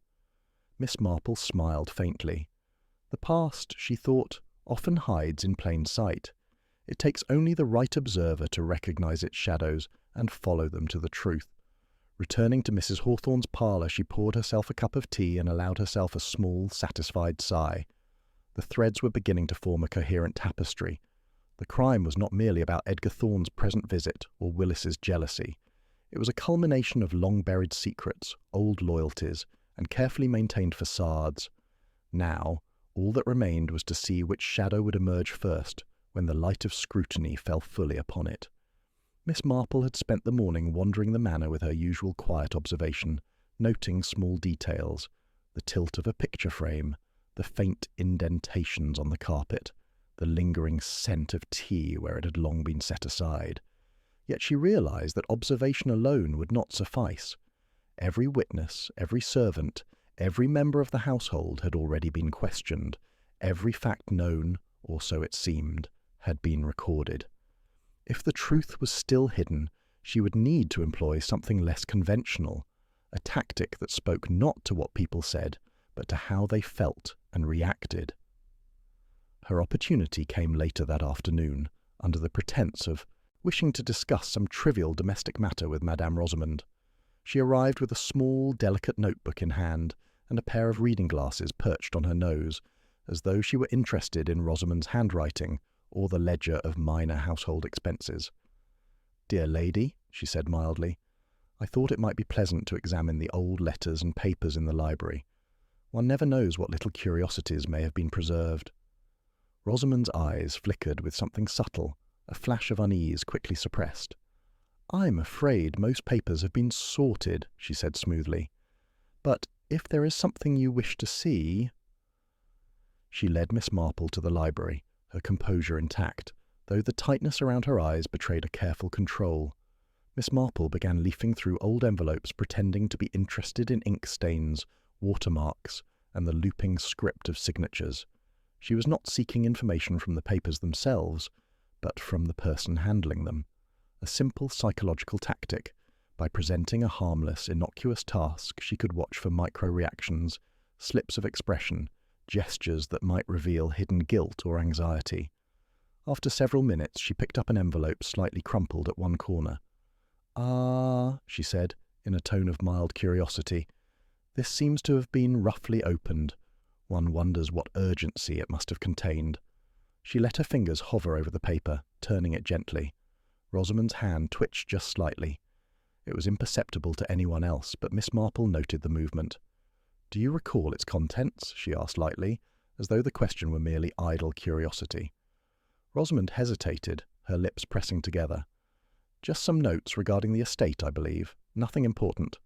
Miss Marple smiled faintly. The past, she thought, often hides in plain sight. It takes only the right observer to recognise its shadows and follow them to the truth. Returning to Mrs. Hawthorn's parlour, she poured herself a cup of tea and allowed herself a small, satisfied sigh. The threads were beginning to form a coherent tapestry. The crime was not merely about Edgar Thorne's present visit or Willis's jealousy. It was a culmination of long-buried secrets, old loyalties, and carefully maintained facades. Now, all that remained was to see which shadow would emerge first when the light of scrutiny fell fully upon it. Miss Marple had spent the morning wandering the manor with her usual quiet observation, noting small details, the tilt of a picture frame, the faint indentations on the carpet, the lingering scent of tea where it had long been set aside. Yet she realized that observation alone would not suffice. Every witness, every servant, every member of the household had already been questioned. Every fact known, or so it seemed, had been recorded. If the truth was still hidden, she would need to employ something less conventional, a tactic that spoke not to what people said, but to how they felt and reacted. Her opportunity came later that afternoon, under the pretence of wishing to discuss some trivial domestic matter with Madame Rosamund. She arrived with a small, delicate notebook in hand and a pair of reading glasses perched on her nose, as though she were interested in Rosamund's handwriting or the ledger of minor household expenses. "Dear lady," she said mildly, "I thought it might be pleasant to examine the old letters and papers in the library. One never knows what little curiosities may have been preserved." Rosamund's eyes flickered with something subtle, a flash of unease quickly suppressed. "I'm afraid most papers have been sorted," she said smoothly. "But if there is something you wish to see—" She led Miss Marple to the library, her composure intact, though the tightness around her eyes betrayed a careful control. Miss Marple began leafing through old envelopes, pretending to be interested in ink stains, watermarks, and the looping script of signatures. She was not seeking information from the papers themselves, but from the person handling them. A simple psychological tactic. By presenting a harmless, innocuous task, she could watch for micro-reactions, slips of expression, gestures that might reveal hidden guilt or anxiety. After several minutes, she picked up an envelope slightly crumpled at one corner. "Ah," she said, in a tone of mild curiosity. "This seems to have been roughly opened. One wonders what urgency it must have contained." She let her fingers hover over the paper, turning it gently. Rosamund's hand twitched just slightly. It was imperceptible to anyone else, but Miss Marple noted the movement. "Do you recall its contents?" she asked lightly, as though the question were merely idle curiosity. Rosamund hesitated, her lips pressing together. "Just some notes regarding the estate, I believe. Nothing important."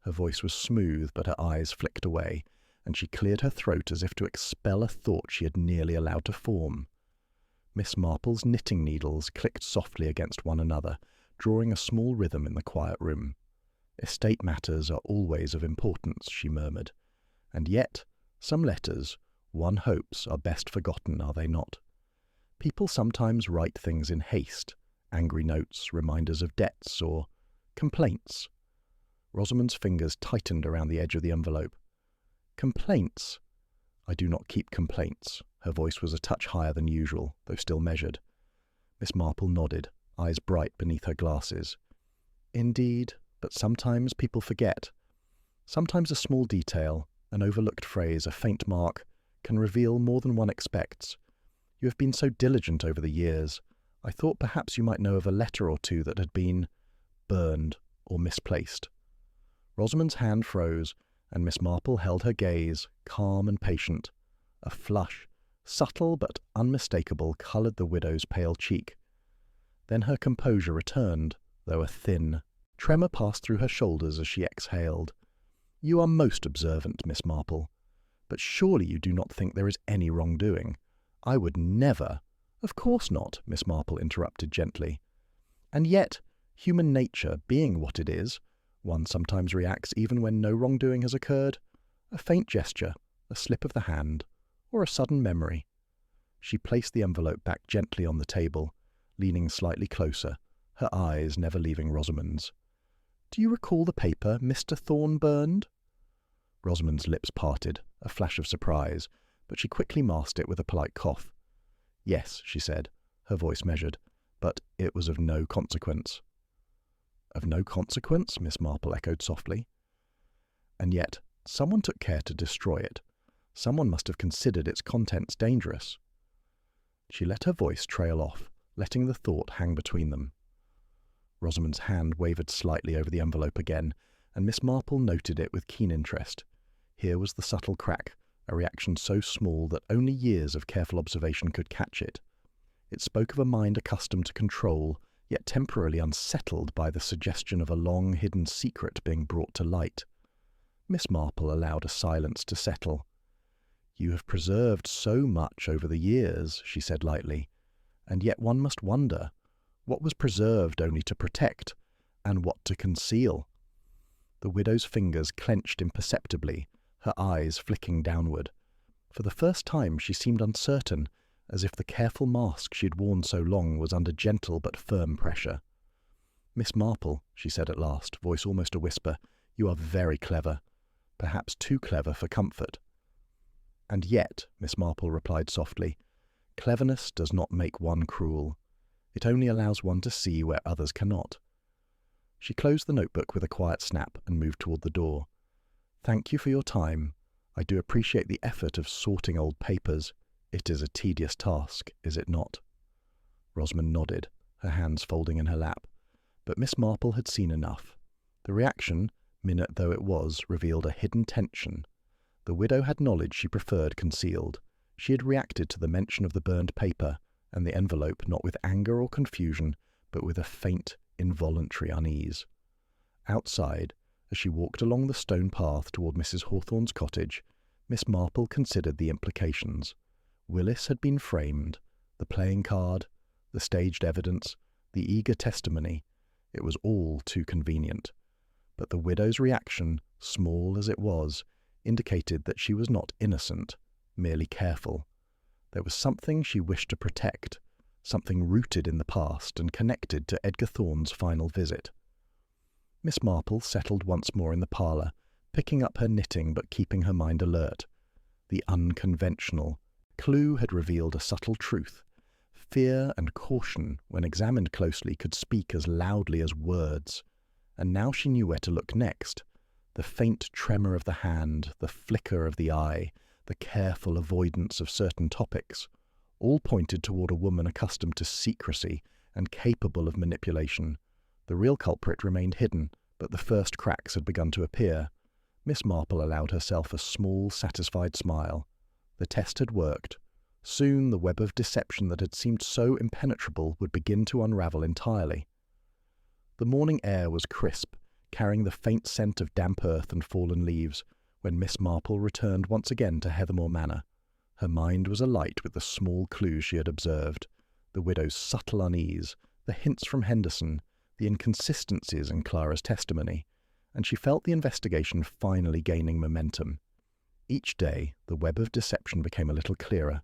Her voice was smooth, but her eyes flicked away, and she cleared her throat as if to expel a thought she had nearly allowed to form. Miss Marple's knitting needles clicked softly against one another, drawing a small rhythm in the quiet room. "Estate matters are always of importance," she murmured. "And yet, some letters, one hopes, are best forgotten, are they not?" People sometimes write things in haste, angry notes, reminders of debts, or complaints. Rosamund's fingers tightened around the edge of the envelope. Complaints? I do not keep complaints. Her voice was a touch higher than usual, though still measured. Miss Marple nodded, eyes bright beneath her glasses. Indeed, but sometimes people forget. Sometimes a small detail, an overlooked phrase, a faint mark, can reveal more than one expects. You have been so diligent over the years. I thought perhaps you might know of a letter or two that had been burned or misplaced. Rosamund's hand froze, and Miss Marple held her gaze, calm and patient. A flush, subtle but unmistakable, coloured the widow's pale cheek. Then her composure returned, though a thin tremor passed through her shoulders as she exhaled. You are most observant, Miss Marple. But surely you do not think there is any wrongdoing. I would never— Of course not, Miss Marple interrupted gently. And yet, human nature being what it is, one sometimes reacts even when no wrongdoing has occurred. A faint gesture, a slip of the hand, or a sudden memory. She placed the envelope back gently on the table, leaning slightly closer, her eyes never leaving Rosamund's. Do you recall the paper Mr. Thorne burned? Rosamund's lips parted, a flash of surprise, but she quickly masked it with a polite cough. Yes, she said, her voice measured, but it was of no consequence. Of no consequence? Miss Marple echoed softly. And yet, someone took care to destroy it. Someone must have considered its contents dangerous. She let her voice trail off, letting the thought hang between them. Rosamund's hand wavered slightly over the envelope again, and Miss Marple noted it with keen interest. Here was the subtle crack, a reaction so small that only years of careful observation could catch it. It spoke of a mind accustomed to control, yet temporarily unsettled by the suggestion of a long-hidden secret being brought to light. Miss Marple allowed a silence to settle. You have preserved so much over the years, she said lightly, and yet one must wonder, what was preserved only to protect, and what to conceal? The widow's fingers clenched imperceptibly, her eyes flicking downward. For the first time she seemed uncertain, as if the careful mask she had worn so long was under gentle but firm pressure. Miss Marple, she said at last, voice almost a whisper, you are very clever, perhaps too clever for comfort. And yet, Miss Marple replied softly, cleverness does not make one cruel. It only allows one to see where others cannot. She closed the notebook with a quiet snap and moved toward the door. Thank you for your time. I do appreciate the effort of sorting old papers. It is a tedious task, is it not? Rosamund nodded, her hands folding in her lap. But Miss Marple had seen enough. The reaction, minute though it was, revealed a hidden tension. The widow had knowledge she preferred concealed. She had reacted to the mention of the burned paper and the envelope not with anger or confusion, but with a faint, involuntary unease. Outside, as she walked along the stone path toward Mrs. Hawthorn's cottage, Miss Marple considered the implications. Willis had been framed, the playing card, the staged evidence, the eager testimony. It was all too convenient. But the widow's reaction, small as it was, indicated that she was not innocent, merely careful. There was something she wished to protect, something rooted in the past and connected to Edgar Thorne's final visit. Miss Marple settled once more in the parlour, picking up her knitting but keeping her mind alert. The unconventional clue had revealed a subtle truth. Fear and caution, when examined closely, could speak as loudly as words. And now she knew where to look next. The faint tremor of the hand, the flicker of the eye, the careful avoidance of certain topics, all pointed toward a woman accustomed to secrecy and capable of manipulation. The real culprit remained hidden, but the first cracks had begun to appear. Miss Marple allowed herself a small, satisfied smile. The test had worked. Soon the web of deception that had seemed so impenetrable would begin to unravel entirely. The morning air was crisp, carrying the faint scent of damp earth and fallen leaves, when Miss Marple returned once again to Heathermore Manor. Her mind was alight with the small clues she had observed, the widow's subtle unease, the hints from Henderson, the inconsistencies in Clara's testimony, and she felt the investigation finally gaining momentum. Each day, the web of deception became a little clearer.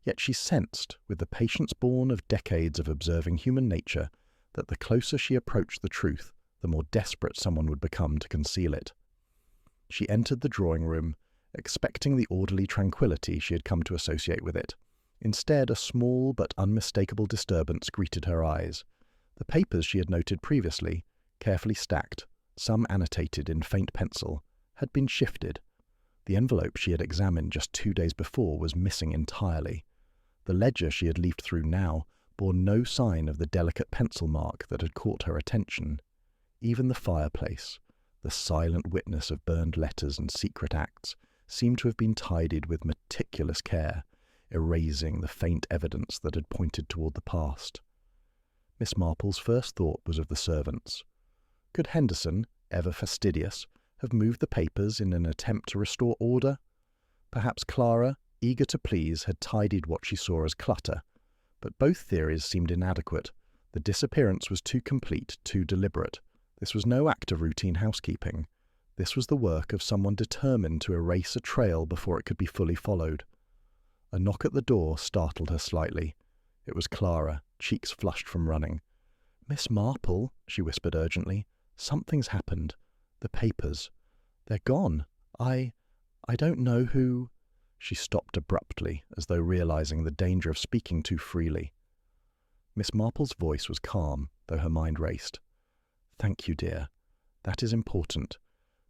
Yet she sensed, with the patience born of decades of observing human nature, that the closer she approached the truth, the more desperate someone would become to conceal it. She entered the drawing-room, expecting the orderly tranquillity she had come to associate with it. Instead, a small but unmistakable disturbance greeted her eyes. The papers she had noted previously, carefully stacked, some annotated in faint pencil, had been shifted. The envelope she had examined just 2 days before was missing entirely. The ledger she had leafed through now bore no sign of the delicate pencil mark that had caught her attention. Even the fireplace, the silent witness of burned letters and secret acts, seemed to have been tidied with meticulous care, erasing the faint evidence that had pointed toward the past. Miss Marple's first thought was of the servants. Could Henderson, ever fastidious, have moved the papers in an attempt to restore order? Perhaps Clara, eager to please, had tidied what she saw as clutter. But both theories seemed inadequate. The disappearance was too complete, too deliberate. This was no act of routine housekeeping. This was the work of someone determined to erase a trail before it could be fully followed. A knock at the door startled her slightly. It was Clara, cheeks flushed from running. "Miss Marple," she whispered urgently, "something's happened. The papers. They're gone. I don't know who—" She stopped abruptly, as though realizing the danger of speaking too freely. Miss Marple's voice was calm, though her mind raced. "Thank you, dear. That is important.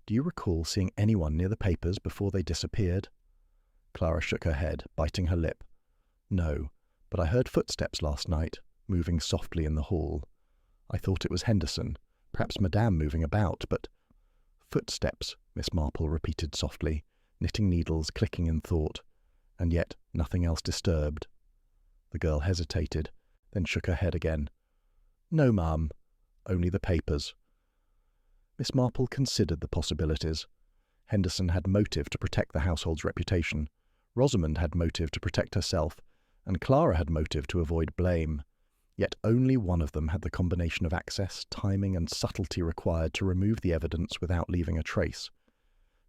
Do you recall seeing anyone near the papers before they disappeared?" Clara shook her head, biting her lip. "No, but I heard footsteps last night, moving softly in the hall. I thought it was Henderson, perhaps Madame moving about, but—" "Footsteps," Miss Marple repeated softly, knitting needles clicking in thought, and yet nothing else disturbed. The girl hesitated, then shook her head again. "No, ma'am. Only the papers." Miss Marple considered the possibilities. Henderson had motive to protect the household's reputation. Rosamund had motive to protect herself, and Clara had motive to avoid blame. Yet only one of them had the combination of access, timing, and subtlety required to remove the evidence without leaving a trace.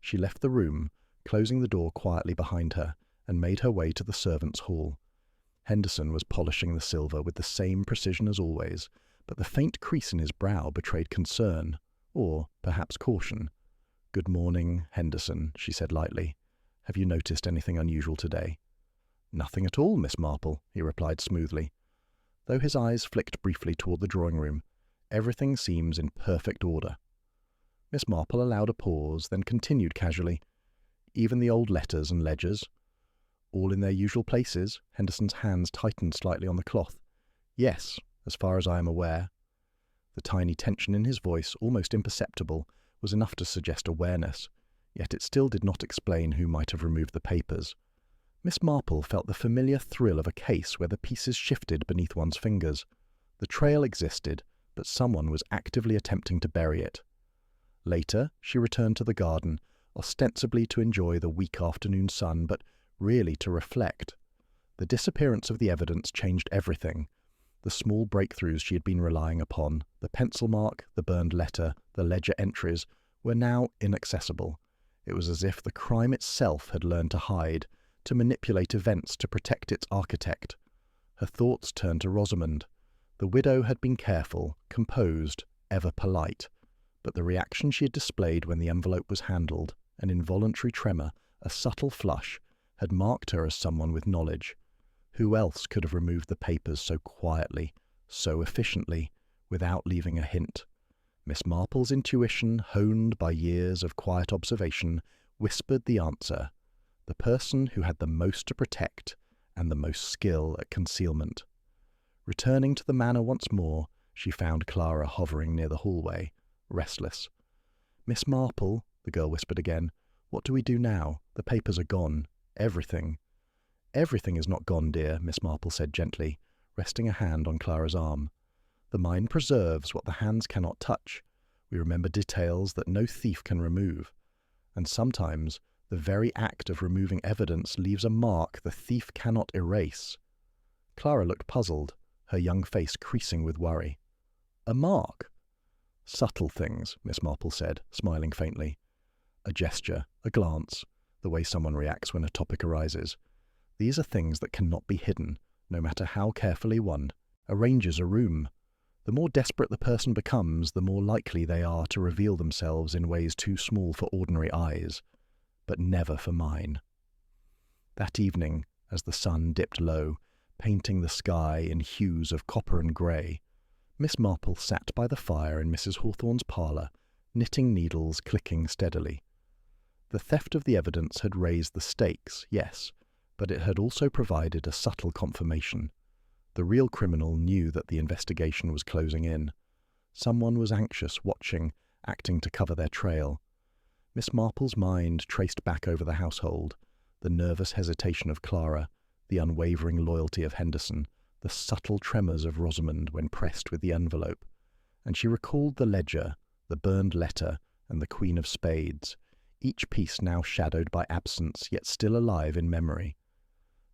She left the room, closing the door quietly behind her, and made her way to the servants' hall. Henderson was polishing the silver with the same precision as always, but the faint crease in his brow betrayed concern, or perhaps caution. "Good morning, Henderson," she said lightly. "Have you noticed anything unusual today?" "Nothing at all, Miss Marple," he replied smoothly. Though his eyes flicked briefly toward the drawing-room, everything seems in perfect order. Miss Marple allowed a pause, then continued casually. "Even the old letters and ledgers?" "All in their usual places?" Henderson's hands tightened slightly on the cloth. "Yes, as far as I am aware." The tiny tension in his voice, almost imperceptible, was enough to suggest awareness, yet it still did not explain who might have removed the papers. Miss Marple felt the familiar thrill of a case where the pieces shifted beneath one's fingers. The trail existed, but someone was actively attempting to bury it. Later, she returned to the garden, ostensibly to enjoy the weak afternoon sun, but really to reflect. The disappearance of the evidence changed everything. The small breakthroughs she had been relying upon, the pencil mark, the burned letter, the ledger entries, were now inaccessible. It was as if the crime itself had learned to hide, to manipulate events to protect its architect. Her thoughts turned to Rosamund. The widow had been careful, composed, ever polite, but the reaction she had displayed when the envelope was handled, an involuntary tremor, a subtle flush, had marked her as someone with knowledge. Who else could have removed the papers so quietly, so efficiently, without leaving a hint? Miss Marple's intuition, honed by years of quiet observation, whispered the answer: the person who had the most to protect and the most skill at concealment. Returning to the manor once more, she found Clara hovering near the hallway, restless. "Miss Marple," the girl whispered again, "what do we do now? The papers are gone. Everything." "Everything is not gone, dear," Miss Marple said gently, resting a hand on Clara's arm. "The mind preserves what the hands cannot touch. We remember details that no thief can remove. And sometimes the very act of removing evidence leaves a mark the thief cannot erase." Clara looked puzzled, her young face creasing with worry. "A mark?" "Subtle things," Miss Marple said, smiling faintly. "A gesture, a glance, the way someone reacts when a topic arises. These are things that cannot be hidden, no matter how carefully one arranges a room. The more desperate the person becomes, the more likely they are to reveal themselves in ways too small for ordinary eyes, but never for mine. That evening, as the sun dipped low, painting the sky in hues of copper and grey, Miss Marple sat by the fire in Mrs. Hawthorn's parlour, knitting needles clicking steadily. The theft of the evidence had raised the stakes, yes, but it had also provided a subtle confirmation. The real criminal knew that the investigation was closing in. Someone was anxious, watching, acting to cover their trail. Miss Marple's mind traced back over the household, the nervous hesitation of Clara, the unwavering loyalty of Henderson, the subtle tremors of Rosamund when pressed with the envelope, and she recalled the ledger, the burned letter, and the Queen of Spades, each piece now shadowed by absence, yet still alive in memory.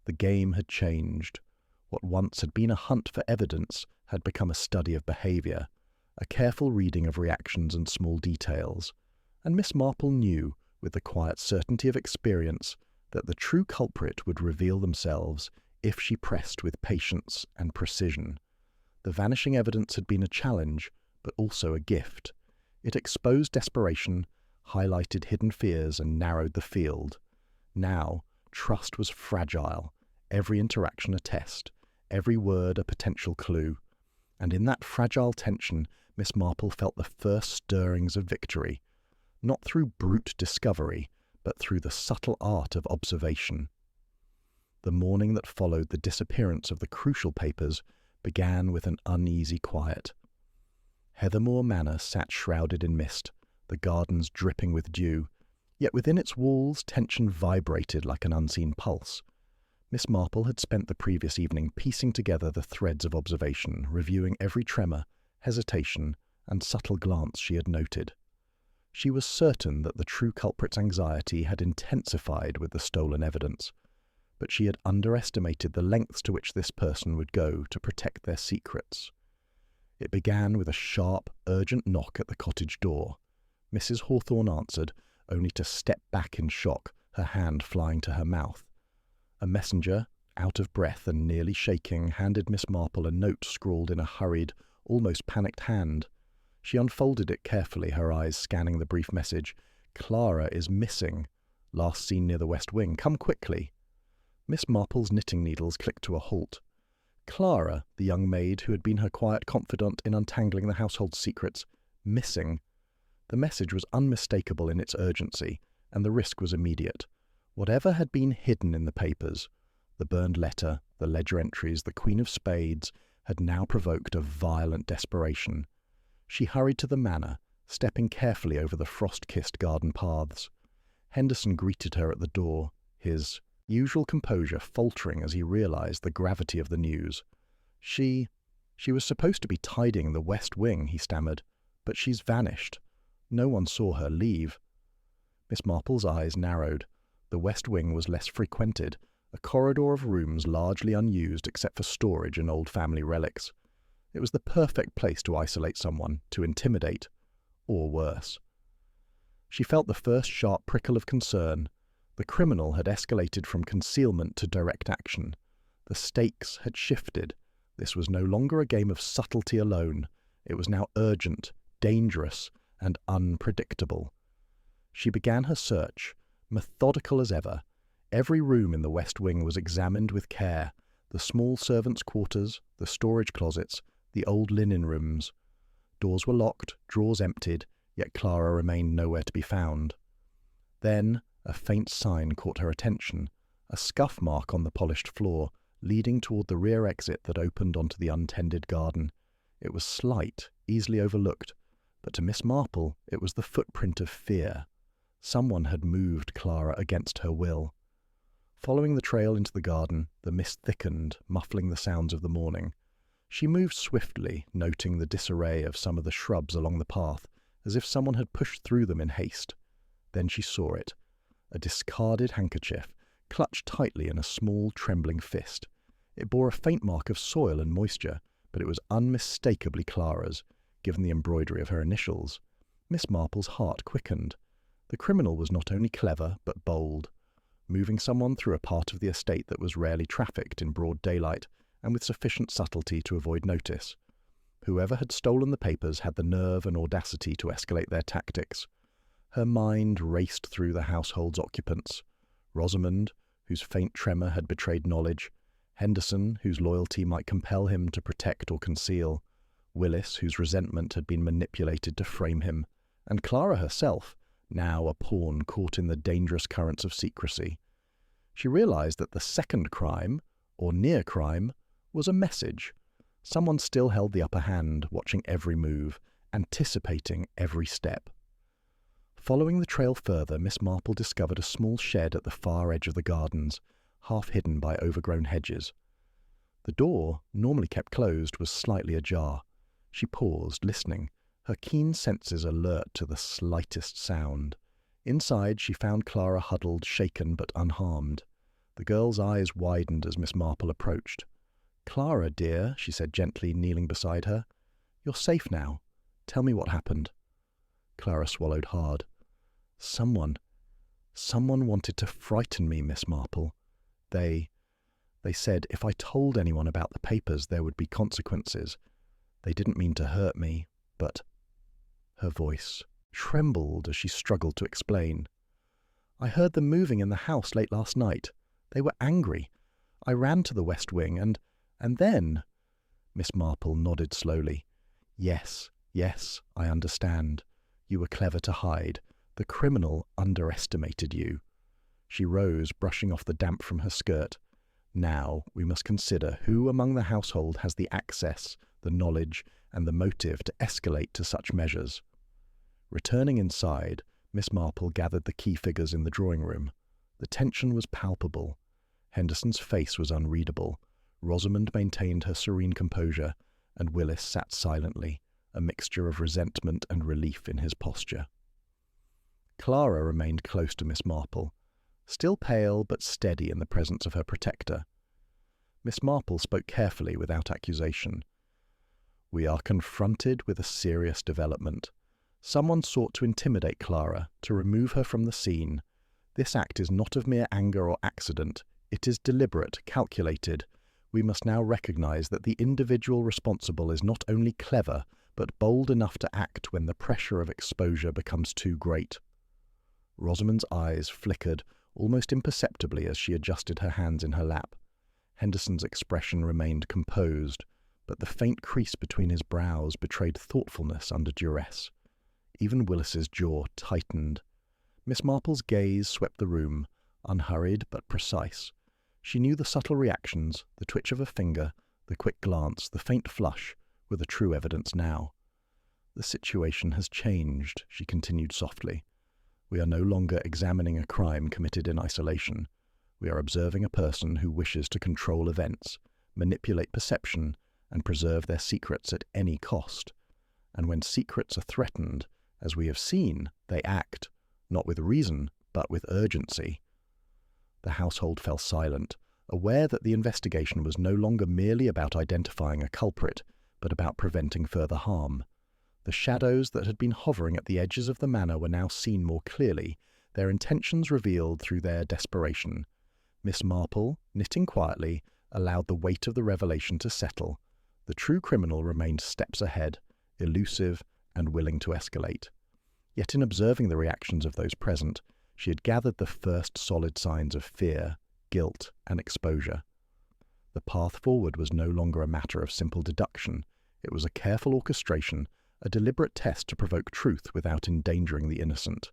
The game had changed. What once had been a hunt for evidence had become a study of behaviour, a careful reading of reactions and small details, and Miss Marple knew, with the quiet certainty of experience, that the true culprit would reveal themselves if she pressed with patience and precision. The vanishing evidence had been a challenge, but also a gift. It exposed desperation, highlighted hidden fears, and narrowed the field. Now, trust was fragile, every interaction a test, every word a potential clue, and in that fragile tension Miss Marple felt the first stirrings of victory, not through brute discovery, but through the subtle art of observation. The morning that followed the disappearance of the crucial papers began with an uneasy quiet. Heathermore Manor sat shrouded in mist, the gardens dripping with dew, yet within its walls tension vibrated like an unseen pulse. Miss Marple had spent the previous evening piecing together the threads of observation, reviewing every tremor, hesitation, and subtle glance she had noted. She was certain that the true culprit's anxiety had intensified with the stolen evidence, but she had underestimated the lengths to which this person would go to protect their secrets. It began with a sharp, urgent knock at the cottage door. Mrs. Hawthorn answered, only to step back in shock, her hand flying to her mouth. A messenger, out of breath and nearly shaking, handed Miss Marple a note scrawled in a hurried, almost panicked hand. She unfolded it carefully, her eyes scanning the brief message. "Clara is missing. Last seen near the west wing. Come quickly." Miss Marple's knitting needles clicked to a halt. Clara, the young maid who had been her quiet confidant in untangling the household secrets, missing. The message was unmistakable in its urgency, and the risk was immediate. Whatever had been hidden in the papers, the burned letter, the ledger entries, the Queen of Spades, had now provoked a violent desperation. She hurried to the manor, stepping carefully over the frost-kissed garden paths. Henderson greeted her at the door, his usual composure faltering as he realized the gravity of the news. She was supposed to be tidying the west wing," he stammered, "but she's vanished. No one saw her leave." Miss Marple's eyes narrowed. The west wing was less frequented, a corridor of rooms largely unused except for storage and old family relics. It was the perfect place to isolate someone, to intimidate, or worse. She felt the first sharp prickle of concern. The criminal had escalated from concealment to direct action. The stakes had shifted. This was no longer a game of subtlety alone. It was now urgent, dangerous, and unpredictable. She began her search, methodical as ever. Every room in the west wing was examined with care, the small servants' quarters, the storage closets, the old linen rooms. Doors were locked, drawers emptied, yet Clara remained nowhere to be found. Then a faint sign caught her attention, a scuff mark on the polished floor, leading toward the rear exit that opened onto the untended garden. It was slight, easily overlooked, but to Miss Marple it was the footprint of fear. Someone had moved Clara against her will. Following the trail into the garden, the mist thickened, muffling the sounds of the morning. She moved swiftly, noting the disarray of some of the shrubs along the path, as if someone had pushed through them in haste. Then she saw it, a discarded handkerchief, clutched tightly in a small, trembling fist. It bore a faint mark of soil and moisture, but it was unmistakably Clara's, given the embroidery of her initials. Miss Marple's heart quickened. The criminal was not only clever, but bold. moving someone through a part of the estate that was rarely trafficked in broad daylight and with sufficient subtlety to avoid notice. Whoever had stolen the papers had the nerve and audacity to escalate their tactics. Her mind raced through the household's occupants. Rosamund, whose faint tremor had betrayed knowledge; Henderson, whose loyalty might compel him to protect or conceal; Willis, whose resentment had been manipulated to frame him; and Clara herself, now a pawn caught in the dangerous currents of secrecy. She realized that the second crime, or near crime, was a message. Someone still held the upper hand, watching every move, anticipating every step. Following the trail further, Miss Marple discovered a small shed at the far edge of the gardens, half hidden by overgrown hedges. The door, normally kept closed, was slightly ajar. She paused, listening, her keen senses alert to the slightest sound. Inside, she found Clara huddled, shaken but unharmed. The girl's eyes widened as Miss Marple approached. "Clara, dear," she said gently, kneeling beside her. "You're safe now. Tell me what happened." Clara swallowed hard. Someone wanted to frighten me, Miss Marple. They said if I told anyone about the papers there would be consequences. They didn't mean to hurt me, but—" Her voice trembled as she struggled to explain. "I heard them moving in the house late last night. They were angry. I ran to the west wing, and then—" Miss Marple nodded slowly. Yes, I understand. You were clever to hide. The criminal underestimated you." She rose, brushing off the damp from her skirt. "Now we must consider who among the household has the access, the knowledge, and the motive to escalate to such measures." Returning inside, Miss Marple gathered the key figures in the drawing-room. The tension was palpable. Henderson's face was unreadable. Rosamund maintained her serene composure, and Willis sat silently, a mixture of resentment and relief in his posture. Clara remained close to Miss Marple, still pale but steady in the presence of her protector. Miss Marple spoke carefully, without accusation. "We are confronted with a serious development. Someone sought to intimidate Clara, to remove her from the scene. This act is not of mere anger or accident. It is deliberate, calculated. We must now recognize that the individual responsible is not only clever, but bold enough to act when the pressure of exposure becomes too great." Rosamund's eyes flickered almost imperceptibly as she adjusted her hands in her lap. Henderson's expression remained composed, but the faint crease between his brows betrayed thoughtfulness under duress. Even Willis's jaw tightened. Miss Marple's gaze swept the room, unhurried but precise. She knew the subtle reactions, the twitch of a finger, the quick glance, the faint flush, were the true evidence now. "The situation has changed," she continued softly. "We are no longer examining a crime committed in isolation. We are observing a person who wishes to control events, manipulate perception, and preserve their secrets at any cost. And when secrets are threatened, as we have seen, they act, not with reason, but with urgency." The household fell silent, aware that the investigation was no longer merely about identifying a culprit, but about preventing further harm. The shadows that had been hovering at the edges of the manor were now seen more clearly, their intentions revealed through their desperation. Miss Marple, knitting quietly, allowed the weight of the revelation to settle. The true criminal remained steps ahead, elusive and willing to escalate. Yet in observing the reactions of those present, she had gathered the first solid signs of fear, guilt, and exposure. The path forward was no longer a matter of simple deduction. It was a careful orchestration, a deliberate test to provoke truth without endangering the innocent.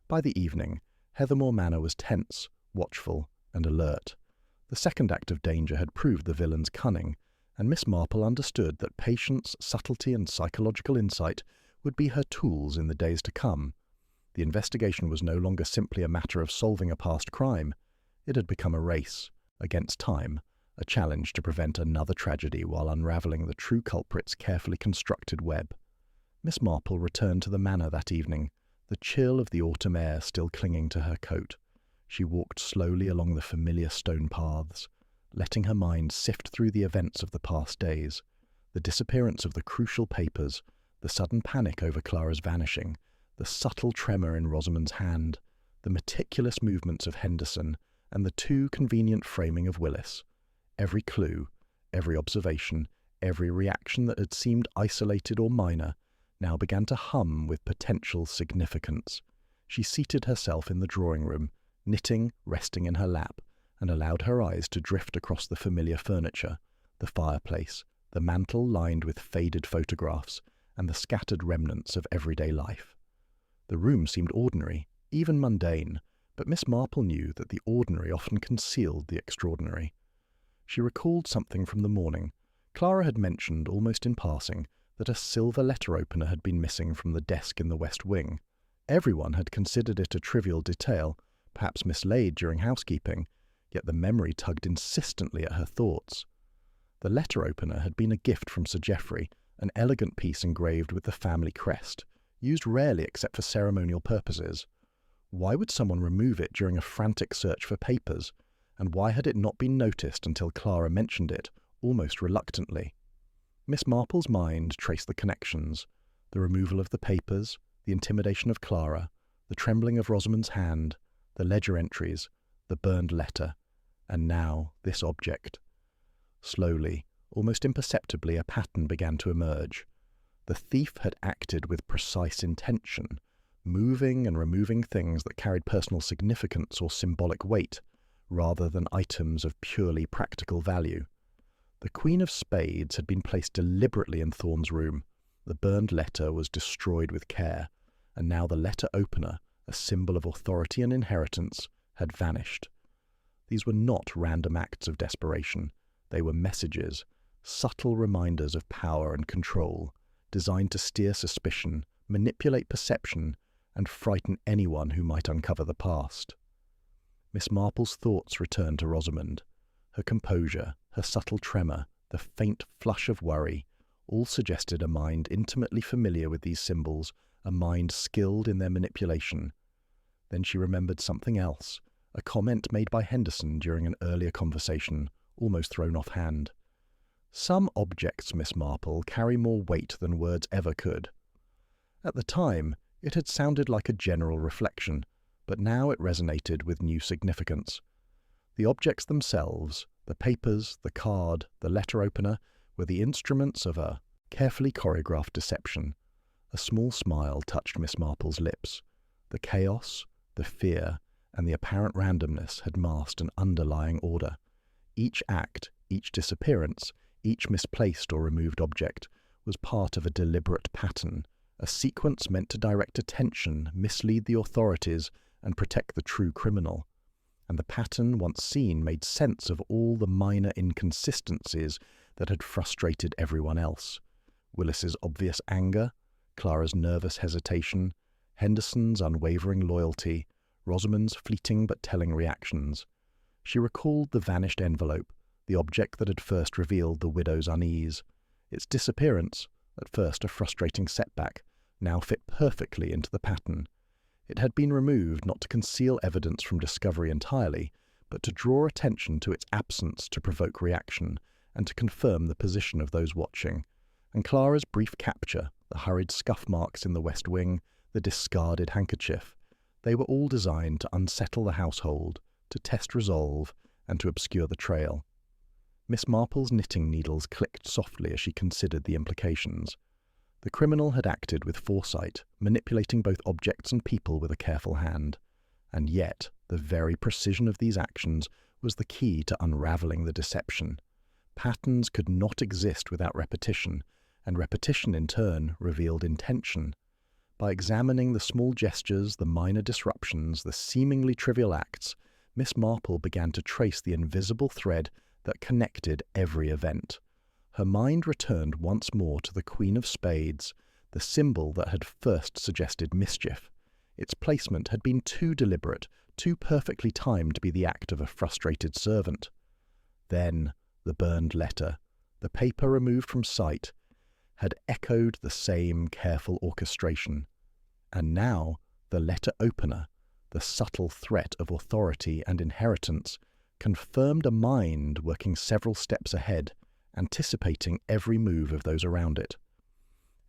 By the evening, Heathermore Manor was tense, watchful, and alert. The second act of danger had proved the villain's cunning, and Miss Marple understood that patience, subtlety, and psychological insight would be her tools in the days to come. The investigation was no longer simply a matter of solving a past crime. It had become a race, against time, a challenge to prevent another tragedy while unravelling the true culprit's carefully constructed web. Miss Marple returned to the manor that evening, the chill of the autumn air still clinging to her coat. She walked slowly along the familiar stone paths, letting her mind sift through the events of the past days, the disappearance of the crucial papers, the sudden panic over Clara's vanishing, the subtle tremor in Rosamund's hand, the meticulous movements of Henderson, and the too convenient framing of Willis. Every clue, every observation, every reaction that had seemed isolated or minor, now began to hum with potential significance. She seated herself in the drawing-room, knitting resting in her lap, and allowed her eyes to drift across the familiar furniture, the fireplace, the mantel lined with faded photographs, and the scattered remnants of everyday life. The room seemed ordinary, even mundane, but Miss Marple knew that the ordinary often concealed the extraordinary. She recalled something from the morning. Clara had mentioned, almost in passing, that a silver letter-opener had been missing from the desk in the west wing. Everyone had considered it a trivial detail, perhaps mislaid during housekeeping, yet the memory tugged insistently at her thoughts. The letter-opener had been a gift from Sir Geoffrey, an elegant piece engraved with the family crest, used rarely except for ceremonial purposes. Why would someone remove it during a frantic search for papers, and why had it not been noticed until Clara mentioned it, almost reluctantly? Miss Marple's mind traced the connections: the removal of the papers, the intimidation of Clara, the trembling of Rosamund's hand, the ledger entries, the burned letter, and now this object. Slowly, almost imperceptibly, a pattern began to emerge. The thief had acted with precise intention, moving and removing things that carried personal significance or symbolic weight, rather than items of purely practical value. The Queen of Spades had been placed deliberately in Thorne's room. The burned letter was destroyed with care, and now the letter opener, a symbol of authority and inheritance, had vanished. These were not random acts of desperation. They were messages, subtle reminders of power and control, designed to steer suspicion, manipulate perception, and frighten anyone who might uncover the past. Miss Marple's thoughts returned to Rosamund. Her composure, her subtle tremor, the faint flush of worry, all suggested a mind intimately familiar with these symbols, a mind skilled in their manipulation. Then she remembered something else, a comment made by Henderson during an earlier conversation, almost thrown offhand. "Some objects, Miss Marple, carry more weight than words ever could." At the time, it had sounded like a general reflection, but now it resonated with new significance. The objects themselves, the papers, the card, the letter-opener, were the instruments of a carefully choreographed deception. A small smile touched Miss Marple's lips. The chaos, the fear, and the apparent randomness had masked an underlying order. Each act, each disappearance, each misplaced or removed object was part of a deliberate pattern, a sequence meant to direct attention, mislead the authorities, and protect the true criminal. And the pattern, once seen, made sense of all the minor inconsistencies that had frustrated everyone else. Willis's obvious anger, Clara's nervous hesitation, Henderson's unwavering loyalty, Rosamund's fleeting but telling reactions. She recalled the vanished envelope, the object that had first revealed the widow's unease. Its disappearance, at first a frustrating setback, now fit perfectly into the pattern. It had been removed not to conceal evidence from discovery entirely, but to draw attention to its absence to provoke reaction, and to confirm the position of those watching. And Clara's brief capture, the hurried scuff marks in the west wing, the discarded handkerchief, they were all designed to unsettle the household, to test resolve, and to obscure the trail. Miss Marple's knitting needles clicked softly as she considered the implications. The criminal had acted with foresight, manipulating both objects and people with a careful hand. And yet, the very precision of these actions was the key to unraveling the deception. Patterns could not exist without repetition, and repetition in turn revealed intention. By examining the small gestures, the minor disruptions, the seemingly trivial acts, Miss Marple began to trace the invisible thread that connected every event. Her mind returned once more to the Queen of Spades, the symbol that had first suggested mischief. Its placement had been too deliberate, too perfectly timed to be the act of a frustrated servant. Then the burned letter, the paper removed from sight, had echoed the same careful orchestration. And now the letter opener, the subtle threat of authority and inheritance, confirmed a mind working several steps ahead, anticipating every move of those around it.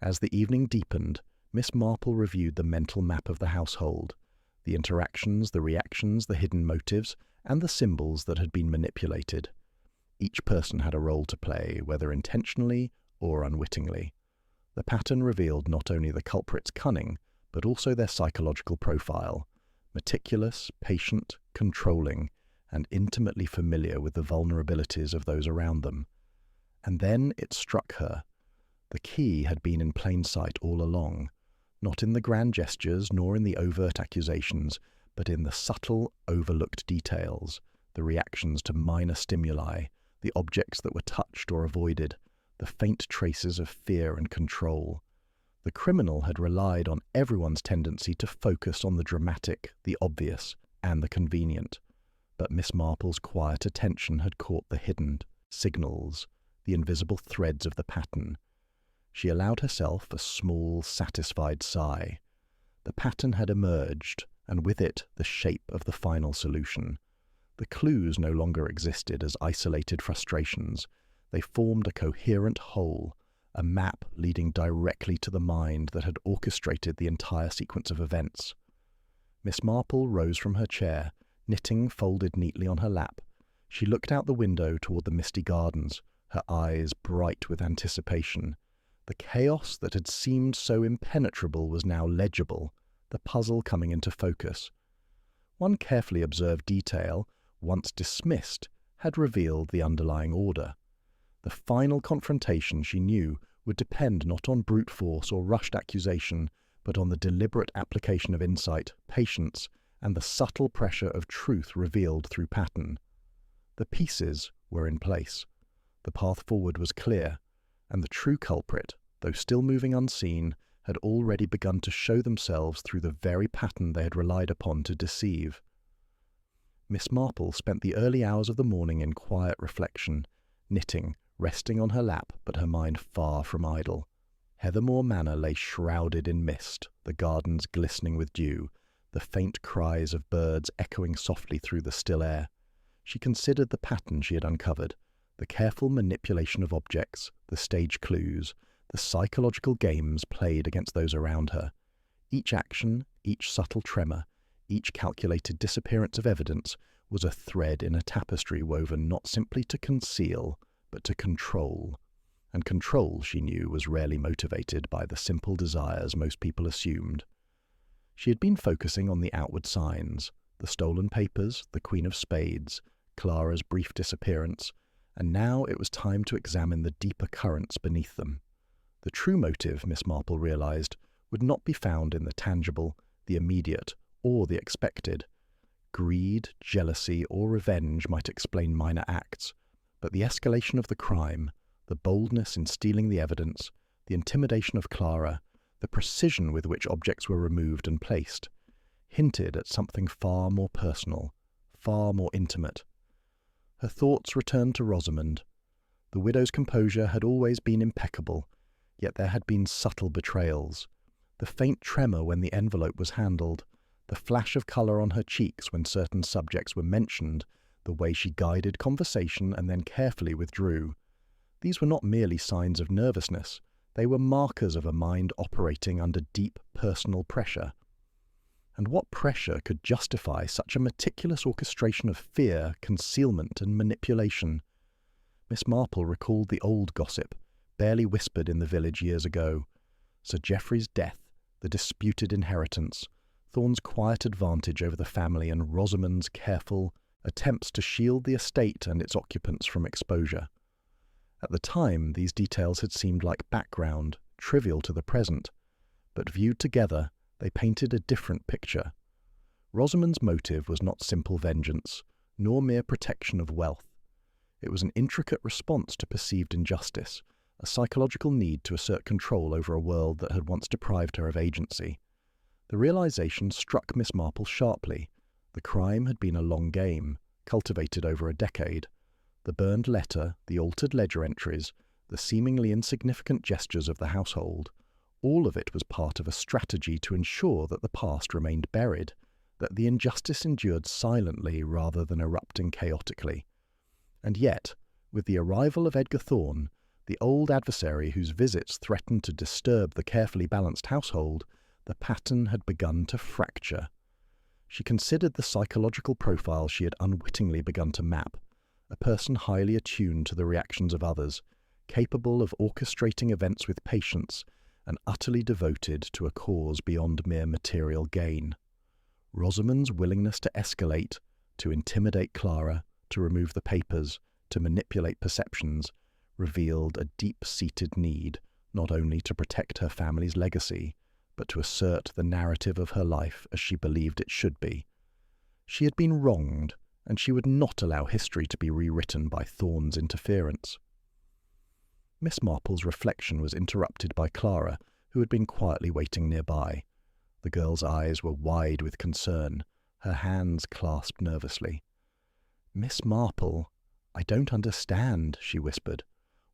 As the evening deepened, Miss Marple reviewed the mental map of the household. the interactions, the reactions, the hidden motives, and the symbols that had been manipulated. Each person had a role to play, whether intentionally or unwittingly. The pattern revealed not only the culprit's cunning, but also their psychological profile: meticulous, patient, controlling, and intimately familiar with the vulnerabilities of those around them. And then it struck her. The key had been in plain sight all along, not in the grand gestures nor in the overt accusations, but in the subtle, overlooked details, the reactions to minor stimuli, the objects that were touched or avoided, the faint traces of fear and control. The criminal had relied on everyone's tendency to focus on the dramatic, the obvious, and the convenient. But Miss Marple's quiet attention had caught the hidden signals, the invisible threads of the pattern. She allowed herself a small, satisfied sigh. The pattern had emerged, and with it the shape of the final solution. The clues no longer existed as isolated frustrations. They formed a coherent whole, a map leading directly to the mind that had orchestrated the entire sequence of events. Miss Marple rose from her chair, knitting folded neatly on her lap. She looked out the window toward the misty gardens, her eyes bright with anticipation. The chaos that had seemed so impenetrable was now legible, the puzzle coming into focus. One carefully observed detail, once dismissed, had revealed the underlying order. The final confrontation, she knew, would depend not on brute force or rushed accusation, but on the deliberate application of insight, patience, and the subtle pressure of truth revealed through pattern. The pieces were in place. The path forward was clear, and the true culprit, though still moving unseen, had already begun to show themselves through the very pattern they had relied upon to deceive. Miss Marple spent the early hours of the morning in quiet reflection, knitting, resting on her lap, but her mind far from idle. Heathermore Manor lay shrouded in mist, the gardens glistening with dew, the faint cries of birds echoing softly through the still air. She considered the pattern she had uncovered, the careful manipulation of objects, the stage clues, the psychological games played against those around her. Each action, each subtle tremor, each calculated disappearance of evidence was a thread in a tapestry woven not simply to conceal, but to control. And control, she knew, was rarely motivated by the simple desires most people assumed. She had been focusing on the outward signs, the stolen papers, the Queen of Spades, Clara's brief disappearance, and now it was time to examine the deeper currents beneath them. The true motive, Miss Marple realized, would not be found in the tangible, the immediate, or the expected. Greed, jealousy, or revenge might explain minor acts, but the escalation of the crime, the boldness in stealing the evidence, the intimidation of Clara, the precision with which objects were removed and placed, hinted at something far more personal, far more intimate. Her thoughts returned to Rosamund. The widow's composure had always been impeccable, yet there had been subtle betrayals. The faint tremor when the envelope was handled, the flash of colour on her cheeks when certain subjects were mentioned, the way she guided conversation and then carefully withdrew. These were not merely signs of nervousness, they were markers of a mind operating under deep personal pressure. And what pressure could justify such a meticulous orchestration of fear, concealment, and manipulation? Miss Marple recalled the old gossip, barely whispered in the village years ago. Sir Geoffrey's death, the disputed inheritance, Thorne's quiet advantage over the family, and Rosamund's careful attempts to shield the estate and its occupants from exposure. At the time, these details had seemed like background, trivial to the present, but viewed together, they painted a different picture. Rosamund's motive was not simple vengeance, nor mere protection of wealth. It was an intricate response to perceived injustice, a psychological need to assert control over a world that had once deprived her of agency. The realization struck Miss Marple sharply. The crime had been a long game, cultivated over a decade. The burned letter, the altered ledger entries, the seemingly insignificant gestures of the household, all of it was part of a strategy to ensure that the past remained buried, that the injustice endured silently rather than erupting chaotically. And yet, with the arrival of Edgar Thorne, the old adversary whose visits threatened to disturb the carefully balanced household, the pattern had begun to fracture. She considered the psychological profile she had unwittingly begun to map, a person highly attuned to the reactions of others, capable of orchestrating events with patience, and utterly devoted to a cause beyond mere material gain. Rosamund's willingness to escalate, to intimidate Clara, to remove the papers, to manipulate perceptions, revealed a deep-seated need not only to protect her family's legacy, but to assert the narrative of her life as she believed it should be. She had been wronged, and she would not allow history to be rewritten by Thorne's interference. Miss Marple's reflection was interrupted by Clara, who had been quietly waiting nearby. The girl's eyes were wide with concern, her hands clasped nervously. "Miss Marple, I don't understand," she whispered.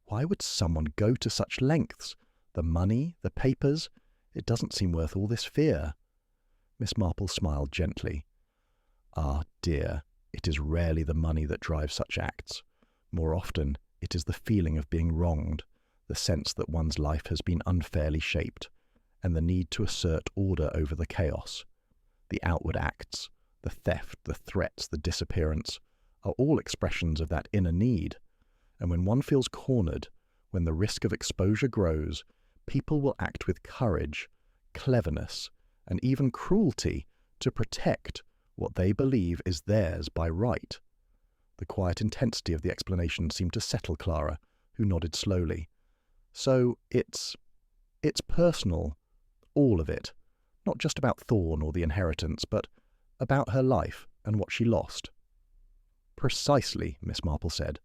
"Why would someone go to such lengths? The money, the papers, it doesn't seem worth all this fear." Miss Marple smiled gently. "Ah, dear, it is rarely the money that drives such acts. More often, it is the feeling of being wronged, the sense that one's life has been unfairly shaped, and the need to assert order over the chaos. The outward acts, the theft, the threats, the disappearance, are all expressions of that inner need. And when one feels cornered, when the risk of exposure grows, people will act with courage, cleverness, and even cruelty to protect what they believe is theirs by right." The quiet intensity of the explanation seemed to settle Clara, who nodded slowly. "So it's personal, all of it, not just about Thorne or the inheritance, but about her life and what she lost." "Precisely," Miss Marple said.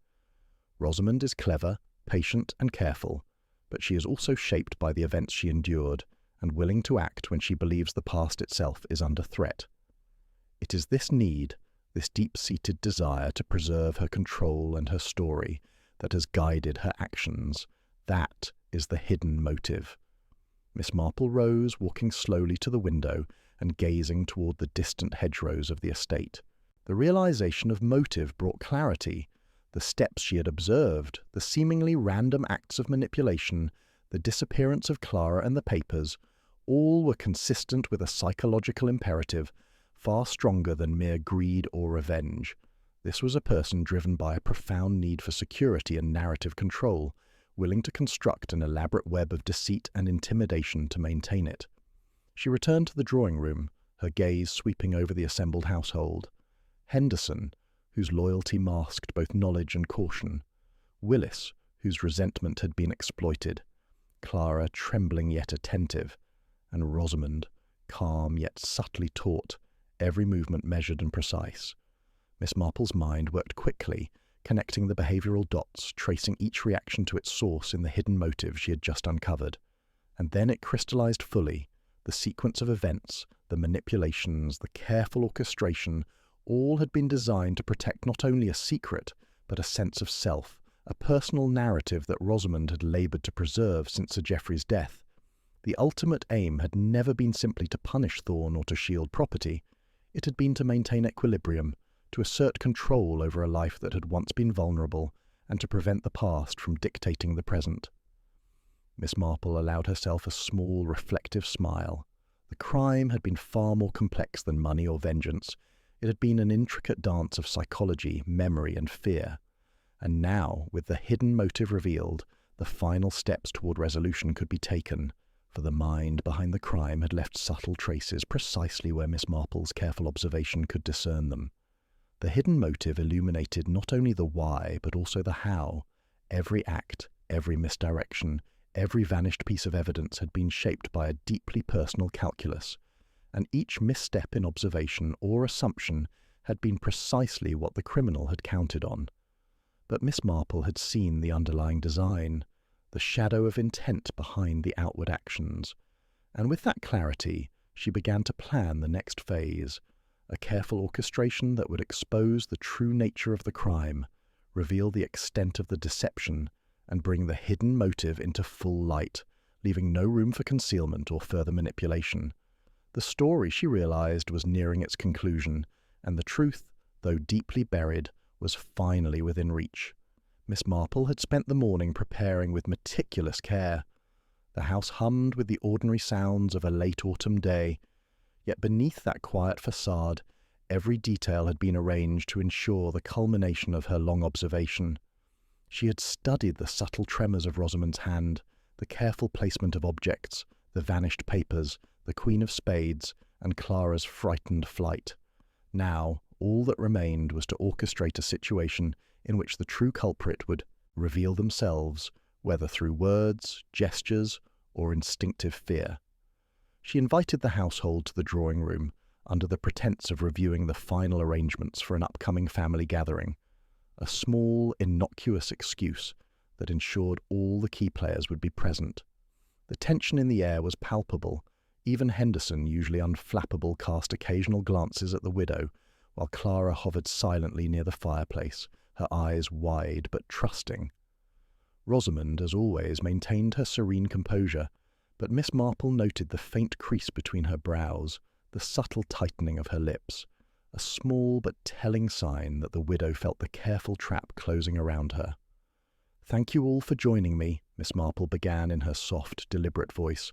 "Rosamund is clever, patient, and careful, but she is also shaped by the events she endured, and willing to act when she believes the past itself is under threat. It is this need, this deep-seated desire to preserve her control and her story, that has guided her actions. That is the hidden motive." Miss Marple rose, walking slowly to the window and gazing toward the distant hedgerows of the estate. The realization of motive brought clarity. The steps she had observed, the seemingly random acts of manipulation, the disappearance of Clara and the papers, all were consistent with a psychological imperative far stronger than mere greed or revenge. This was a person driven by a profound need for security and narrative control, willing to construct an elaborate web of deceit and intimidation to maintain it. She returned to the drawing room, her gaze sweeping over the assembled household. Henderson, whose loyalty masked both knowledge and caution. Willis, whose resentment had been exploited. Clara, trembling yet attentive. And Rosamund, calm yet subtly taut, every movement measured and precise. Miss Marple's mind worked quickly, connecting the behavioral dots, tracing each reaction to its source in the hidden motive she had just uncovered. And then it crystallized fully. The sequence of events, the manipulations, the careful orchestration, all had been designed to protect not only a secret, but a sense of self, a personal narrative that Rosamund had laboured to preserve since Sir Geoffrey's death. The ultimate aim had never been simply to punish Thorne or to shield property. It had been to maintain equilibrium, to assert control over a life that had once been vulnerable, and to prevent the past from dictating the present. Miss Marple allowed herself a small, reflective smile. The crime had been far more complex than money or vengeance. It had been an intricate dance of psychology, memory, and fear. And now, with the hidden motive revealed, the final steps toward resolution could be taken, for the mind behind the crime had left subtle traces precisely where Miss Marple's careful observation could discern them. The hidden motive illuminated not only the why, but also the how. Every act, every misdirection, every vanished piece of evidence had been shaped by a deeply personal calculus, and each misstep in observation or assumption had been precisely what the criminal had counted on. But Miss Marple had seen the underlying design, the shadow of intent behind the outward actions, and with that clarity she began to plan the next phase, a careful orchestration that would expose the true nature of the crime, reveal the extent of the deception, and bring the hidden motive into full light, leaving no room for concealment or further manipulation. The story, she realized, was nearing its conclusion, and the truth, though deeply buried, was finally within reach. Miss Marple had spent the morning preparing with meticulous care. The house hummed with the ordinary sounds of a late autumn day. Yet beneath that quiet facade, every detail had been arranged to ensure the culmination of her long observation. She had studied the subtle tremors of Rosamund's hand, the careful placement of objects, the vanished papers, the Queen of Spades, and Clara's frightened flight. Now, all that remained was to orchestrate a situation in which the true culprit would reveal themselves, whether through words, gestures, or instinctive fear. She invited the household to the drawing-room under the pretense of reviewing the final arrangements for an upcoming family gathering, a small, innocuous excuse that ensured all the key players would be present. The tension in the air was palpable. Even Henderson, usually unflappable, cast occasional glances at the widow, while Clara hovered silently near the fireplace, her eyes wide but trusting. Rosamund, as always, maintained her serene composure, but Miss Marple noted the faint crease between her brows, the subtle tightening of her lips, a small but telling sign that the widow felt the careful trap closing around her. "Thank you all for joining me," Miss Marple began in her soft, deliberate voice.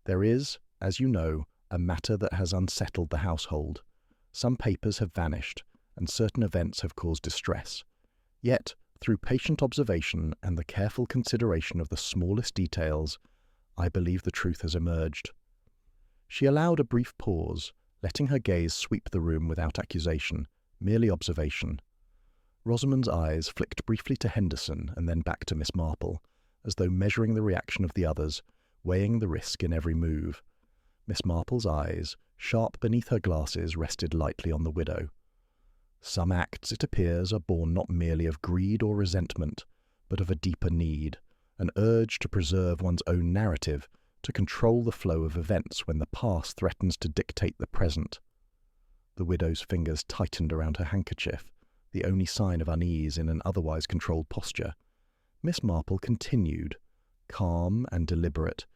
"There is, as you know, a matter that has unsettled the household. Some papers have vanished, and certain events have caused distress. Yet, through patient observation and the careful consideration of the smallest details, I believe the truth has emerged." She allowed a brief pause, letting her gaze sweep the room without accusation, merely observation. Rosamund's eyes flicked briefly to Henderson and then back to Miss Marple, as though measuring the reaction of the others, weighing the risk in every move. Miss Marple's eyes, sharp beneath her glasses, rested lightly on the widow. "Some acts, it appears, are born not merely of greed or resentment, but of a deeper need, an urge to preserve one's own narrative, to control the flow of events when the past threatens to dictate the present." The widow's fingers tightened around her handkerchief, the only sign of unease in an otherwise controlled posture. Miss Marple continued, calm and deliberate.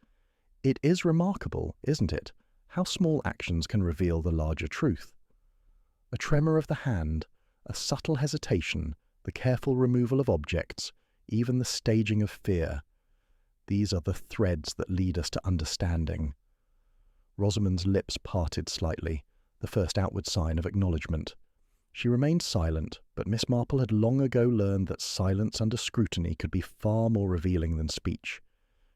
"It is remarkable, isn't it, how small actions can reveal the larger truth? A tremor of the hand, a subtle hesitation, the careful removal of objects, even the staging of fear. These are the threads that lead us to understanding." Rosamund's lips parted slightly, the first outward sign of acknowledgement. She remained silent, but Miss Marple had long ago learned that silence under scrutiny could be far more revealing than speech.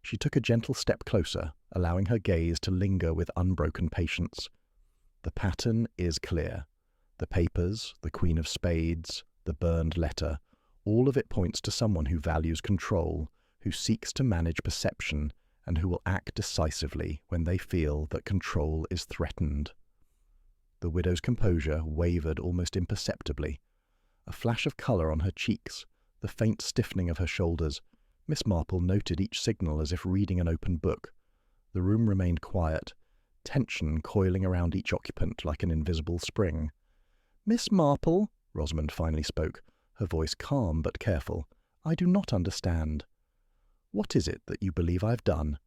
She took a gentle step closer, allowing her gaze to linger with unbroken patience. "The pattern is clear. The papers, the Queen of Spades, the burned letter, all of it points to someone who values control, who seeks to manage perception, and who will act decisively when they feel that control is threatened." The widow's composure wavered almost imperceptibly. A flash of colour on her cheeks, the faint stiffening of her shoulders. Miss Marple noted each signal as if reading an open book. The room remained quiet, tension coiling around each occupant like an invisible spring. "Miss Marple," Rosamund finally spoke, her voice calm but careful, "I do not understand. What is it that you believe I've done?"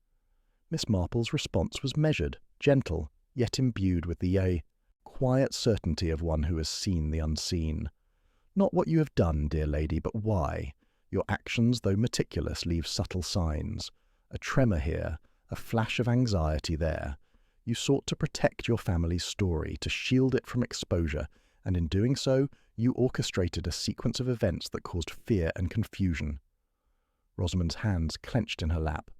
Miss Marple's response was measured, gentle, yet imbued with the quiet certainty of one who has seen the unseen. "Not what you have done, dear lady, but why. Your actions, though meticulous, leave subtle signs. A tremor here, a flash of anxiety there. You sought to protect your family's story, to shield it from exposure, and in doing so, you orchestrated a sequence of events that caused fear and confusion." Rosamund's hands clenched in her lap.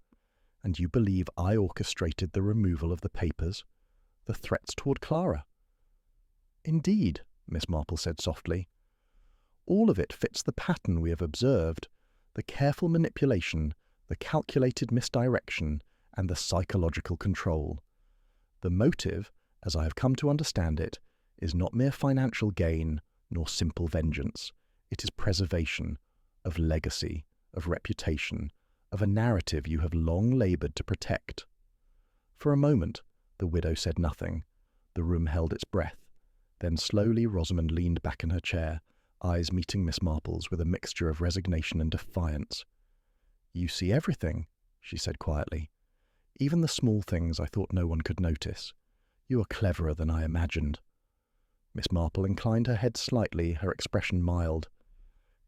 "And you believe I orchestrated the removal of the papers? The threats toward Clara?" "Indeed," Miss Marple said softly. "All of it fits the pattern we have observed, the careful manipulation, the calculated misdirection, and the psychological control. The motive, as I have come to understand it, is not mere financial gain, nor simple vengeance. It is preservation, of legacy, of reputation, of a narrative you have long laboured to protect." For a moment, the widow said nothing. The room held its breath. Then slowly Rosamund leaned back in her chair, eyes meeting Miss Marple's with a mixture of resignation and defiance. "You see everything," she said quietly. "Even the small things I thought no one could notice. You are cleverer than I imagined." Miss Marple inclined her head slightly, her expression mild.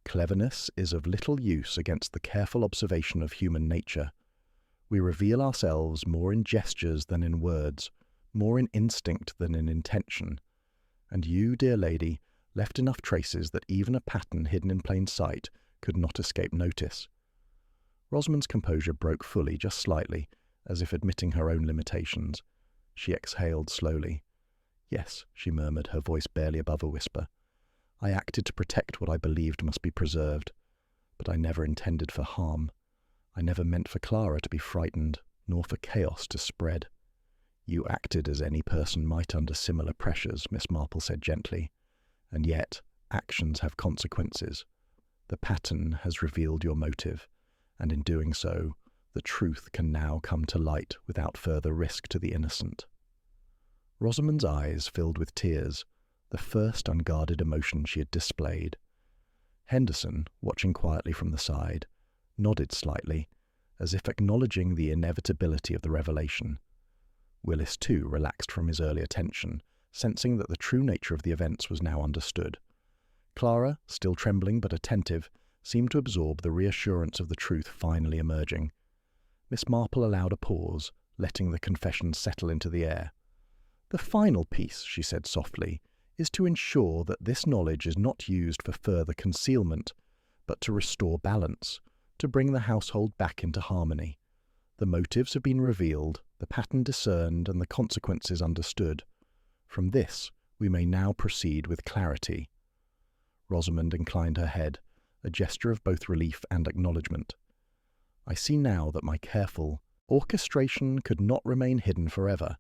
"Cleverness is of little use against the careful observation of human nature. We reveal ourselves more in gestures than in words, more in instinct than in intention. And you, dear lady, left enough traces that even a pattern hidden in plain sight could not escape notice. Rosamund's composure broke fully, just slightly, as if admitting her own limitations. She exhaled slowly. "Yes," she murmured, her voice barely above a whisper. "I acted to protect what I believed must be preserved, but I never intended for harm. I never meant for Clara to be frightened, nor for chaos to spread." "You acted as any person might under similar pressures," Miss Marple said gently. "And yet, actions have consequences. The pattern has revealed your motive, and in doing so, the truth can now come to light without further risk to the innocent." Rosamund's eyes filled with tears, the first unguarded emotion she had displayed. Henderson, watching quietly from the side, nodded slightly, as if acknowledging the inevitability of the revelation. Willis, too, relaxed from his earlier tension, sensing that the true nature of the events was now understood. Clara, still trembling but attentive, seemed to absorb the reassurance of the truth finally emerging. Miss Marple allowed a pause, letting the confession settle into the air. "The final piece," she said softly, "is to ensure that this knowledge is not used for further concealment, but to restore balance, to bring the household back into harmony. The motives have been revealed, the pattern discerned, and the consequences understood. From this, we may now proceed with clarity." Rosamund inclined her head, a gesture of both relief and acknowledgement. "I see now that my careful orchestration could not remain hidden forever.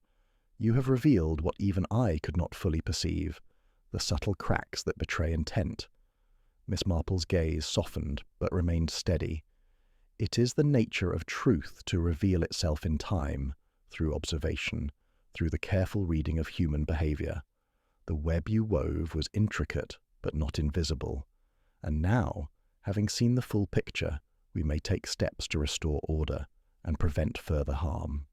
You have revealed what even I could not fully perceive, the subtle cracks that betray intent." Miss Marple's gaze softened but remained steady. "It is the nature of truth to reveal itself in time, through observation, through the careful reading of human behavior. The web you wove was intricate but not invisible. And now, having seen the full picture, we may take steps to restore order and prevent further harm."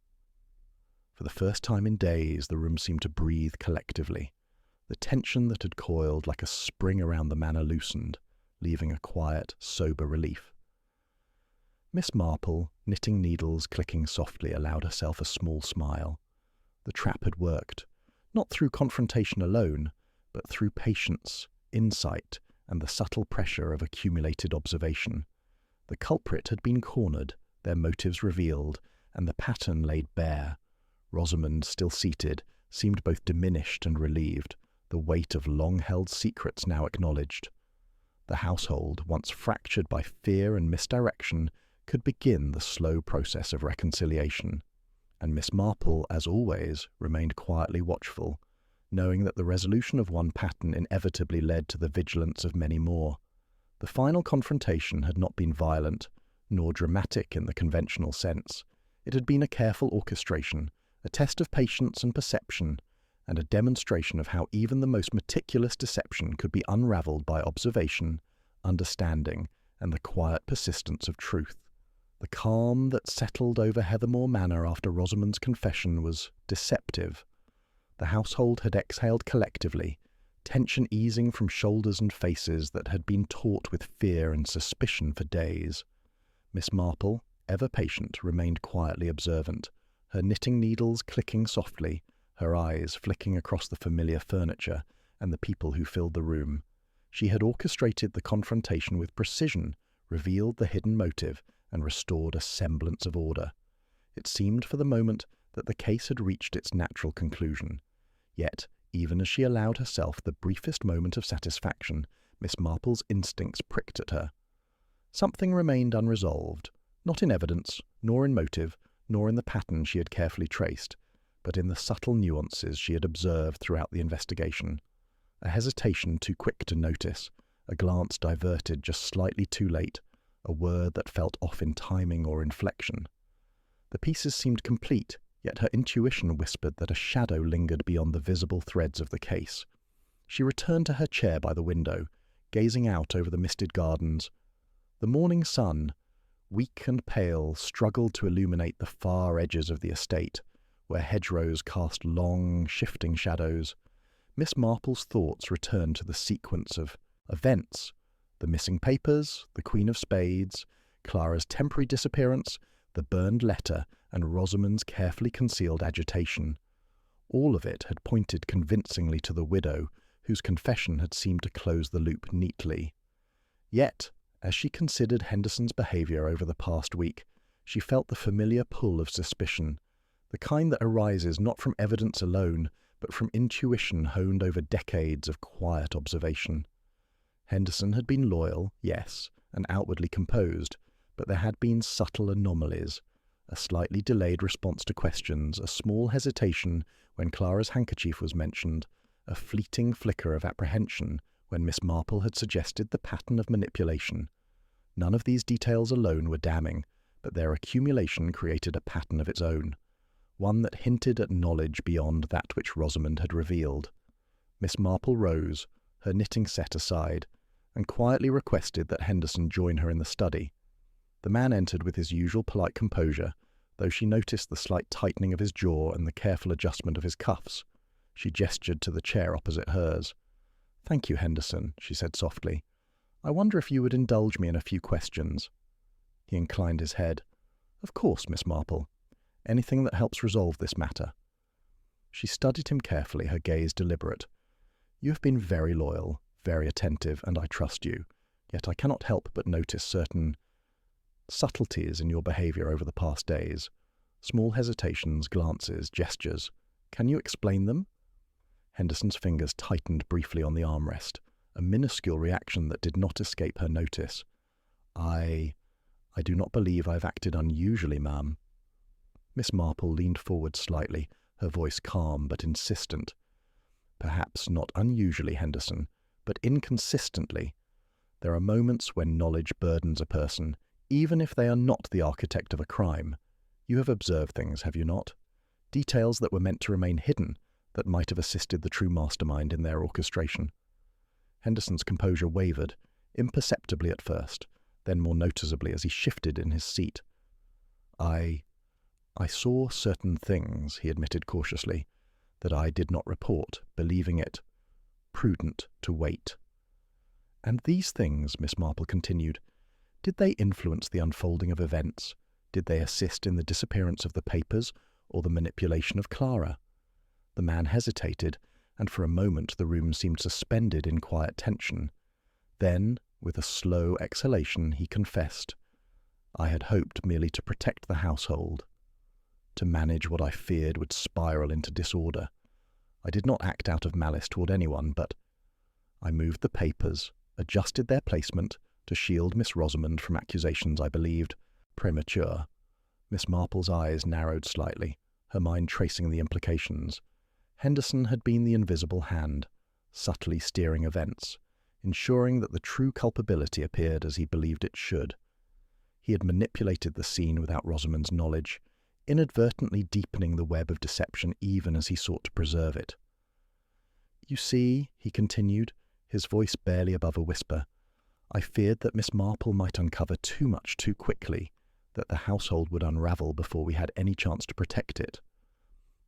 For the first time in days, the room seemed to breathe collectively. The tension that had coiled like a spring around the manor loosened, leaving a quiet, sober relief. Miss Marple, knitting needles clicking softly, allowed herself a small smile. The trap had worked, not through confrontation alone, but through patience, insight, and the subtle pressure of accumulated observation. The culprit had been cornered, their motives revealed, and the pattern laid bare. Rosamund, still seated, seemed both diminished and relieved, the weight of long-held secrets now acknowledged. The household, once fractured by fear and misdirection, could begin the slow process of reconciliation. And Miss Marple, as always, remained quietly watchful, knowing that the resolution of one pattern inevitably led to the vigilance of many more. The final confrontation had not been violent, nor dramatic in the conventional sense. It had been a careful orchestration, a test of patience and perception, and a demonstration of how even the most meticulous deception could be unravelled by observation, understanding, and the quiet persistence of truth. The calm that settled over Heathermore Manor after Rosamund's confession was deceptive. The household had exhaled collectively, tension easing from shoulders and faces that had been taut with fear and suspicion for days. Miss Marple, ever patient, remained quietly observant, her knitting needles clicking softly, her eyes flicking across the familiar furniture and the people who filled the room. She had orchestrated the confrontation with precision, revealed the hidden motive, and restored a semblance of order. It seemed for the moment that the case had reached its natural conclusion. Yet, even as she allowed herself the briefest moment of satisfaction, Miss Marple's instincts pricked at her. Something remained unresolved, not in evidence, nor in motive, nor in the pattern she had carefully traced, but in the subtle nuances she had observed throughout the investigation. A hesitation too quick to notice, a glance diverted just slightly too late, a word that felt off in timing or inflection. The pieces seemed complete, yet her intuition whispered that a shadow lingered beyond the visible threads of the case. She returned to her chair by the window, gazing out over the misted gardens. The morning sun, weak and pale, struggled to illuminate the far edges of the estate, where hedgerows cast long, shifting shadows. Miss Marple's thoughts returned to the sequence of events: the missing papers, the Queen of Spades, Clara's temporary disappearance, the burned letter, and Rosamund's carefully concealed agitation. All of it had pointed convincingly to the widow, whose confession had seemed to close the loop neatly. Yet, as she considered Henderson's behaviour over the past week, she felt the familiar pull of suspicion, the kind that arises not from evidence alone, but from intuition honed over decades of quiet observation. Henderson had been loyal, yes, and outwardly composed, but there had been subtle anomalies, a slightly delayed response to questions, a small hesitation when Clara's handkerchief was mentioned, a fleeting flicker of apprehension when Miss Marple had suggested the pattern of manipulation. None of these details alone were damning, but their accumulation created a pattern of its own, one that hinted at knowledge beyond that which Rosamund had revealed. Miss Marple rose, her knitting set aside, and quietly requested that Henderson join her in the study. The man entered with his usual polite composure, though she noticed the slight tightening of his jaw and the careful adjustment of his cuffs. She gestured to the chair opposite hers. "Thank you, Henderson," she said softly. "I wonder if you would indulge me in a few questions." He inclined his head. "Of course, Miss Marple. Anything that helps resolve this matter." She studied him carefully, her gaze deliberate. "You have been very loyal, very attentive, and I trust you. Yet I cannot help but notice certain subtleties in your behaviour over the past days. Small hesitations, glances, gestures. Can you explain them?" Henderson's fingers tightened briefly on the armrest, a minuscule reaction that did not escape her notice. I do not believe I have acted unusually, ma'am." Miss Marple leaned forward slightly, her voice calm but insistent. "Perhaps not unusually, Henderson, but inconsistently. There are moments when knowledge burdens a person, even if they are not the architect of a crime. You have observed things, have you not? Details that were meant to remain hidden, that might have assisted the true mastermind in their orchestration." Henderson's composure wavered, imperceptibly at first, then more noticeably as he shifted in his seat. I saw certain things," he admitted cautiously, "that I did not report, believing it prudent to wait." "And these things," Miss Marple continued, "did they influence the unfolding of events? Did they assist in the disappearance of the papers or the manipulation of Clara?" The man hesitated, and for a moment the room seemed suspended in quiet tension. Then, with a slow exhalation, he confessed, "I had hoped merely to protect the household, to manage what I feared would spiral into disorder. I did not act out of malice toward anyone, but I moved the papers, adjusted their placement to shield Miss Rosamund from accusations I believed premature." Miss Marple's eyes narrowed slightly, her mind tracing the implications. Henderson had been the invisible hand, subtly steering events, ensuring that the true culpability appeared as he believed it should. He had manipulated the scene without Rosamund's knowledge, inadvertently deepening the web of deception even as he sought to preserve it. "You see," he continued, his voice barely above a whisper, "I feared that Miss Marple might uncover too much too quickly, that the household would unravel before we had any chance to protect it."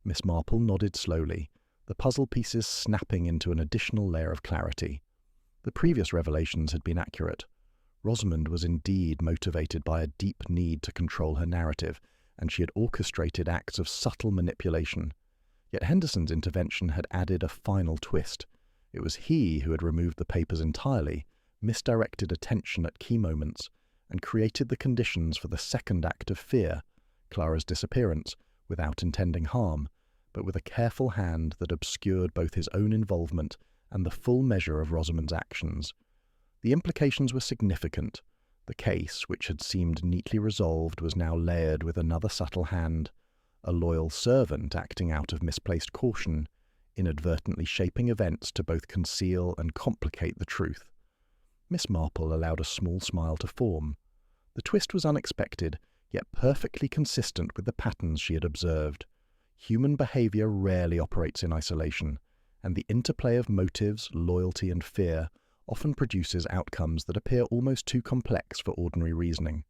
Miss Marple nodded slowly, the puzzle pieces snapping into an additional layer of clarity. The previous revelations had been accurate. Rosamund was indeed motivated by a deep need to control her narrative, and she had orchestrated acts of subtle manipulation. Yet Henderson's intervention had added a final twist. It was he who had removed the papers entirely, misdirected attention at key moments, and created the conditions for the second act of fear, Clara's disappearance, without intending harm, but with a careful hand that obscured both his own involvement and the full measure of Rosamund's actions. The implications were significant. The case, which had seemed neatly resolved, was now layered with another subtle hand, a loyal servant acting out of misplaced caution, inadvertently shaping events to both conceal and complicate the truth. Miss Marple allowed a small smile to form. The twist was unexpected, yet perfectly consistent with the patterns she had observed. Human behaviour rarely operates in isolation, and the interplay of motives, loyalty, and fear often produces outcomes that appear almost too complex for ordinary reasoning.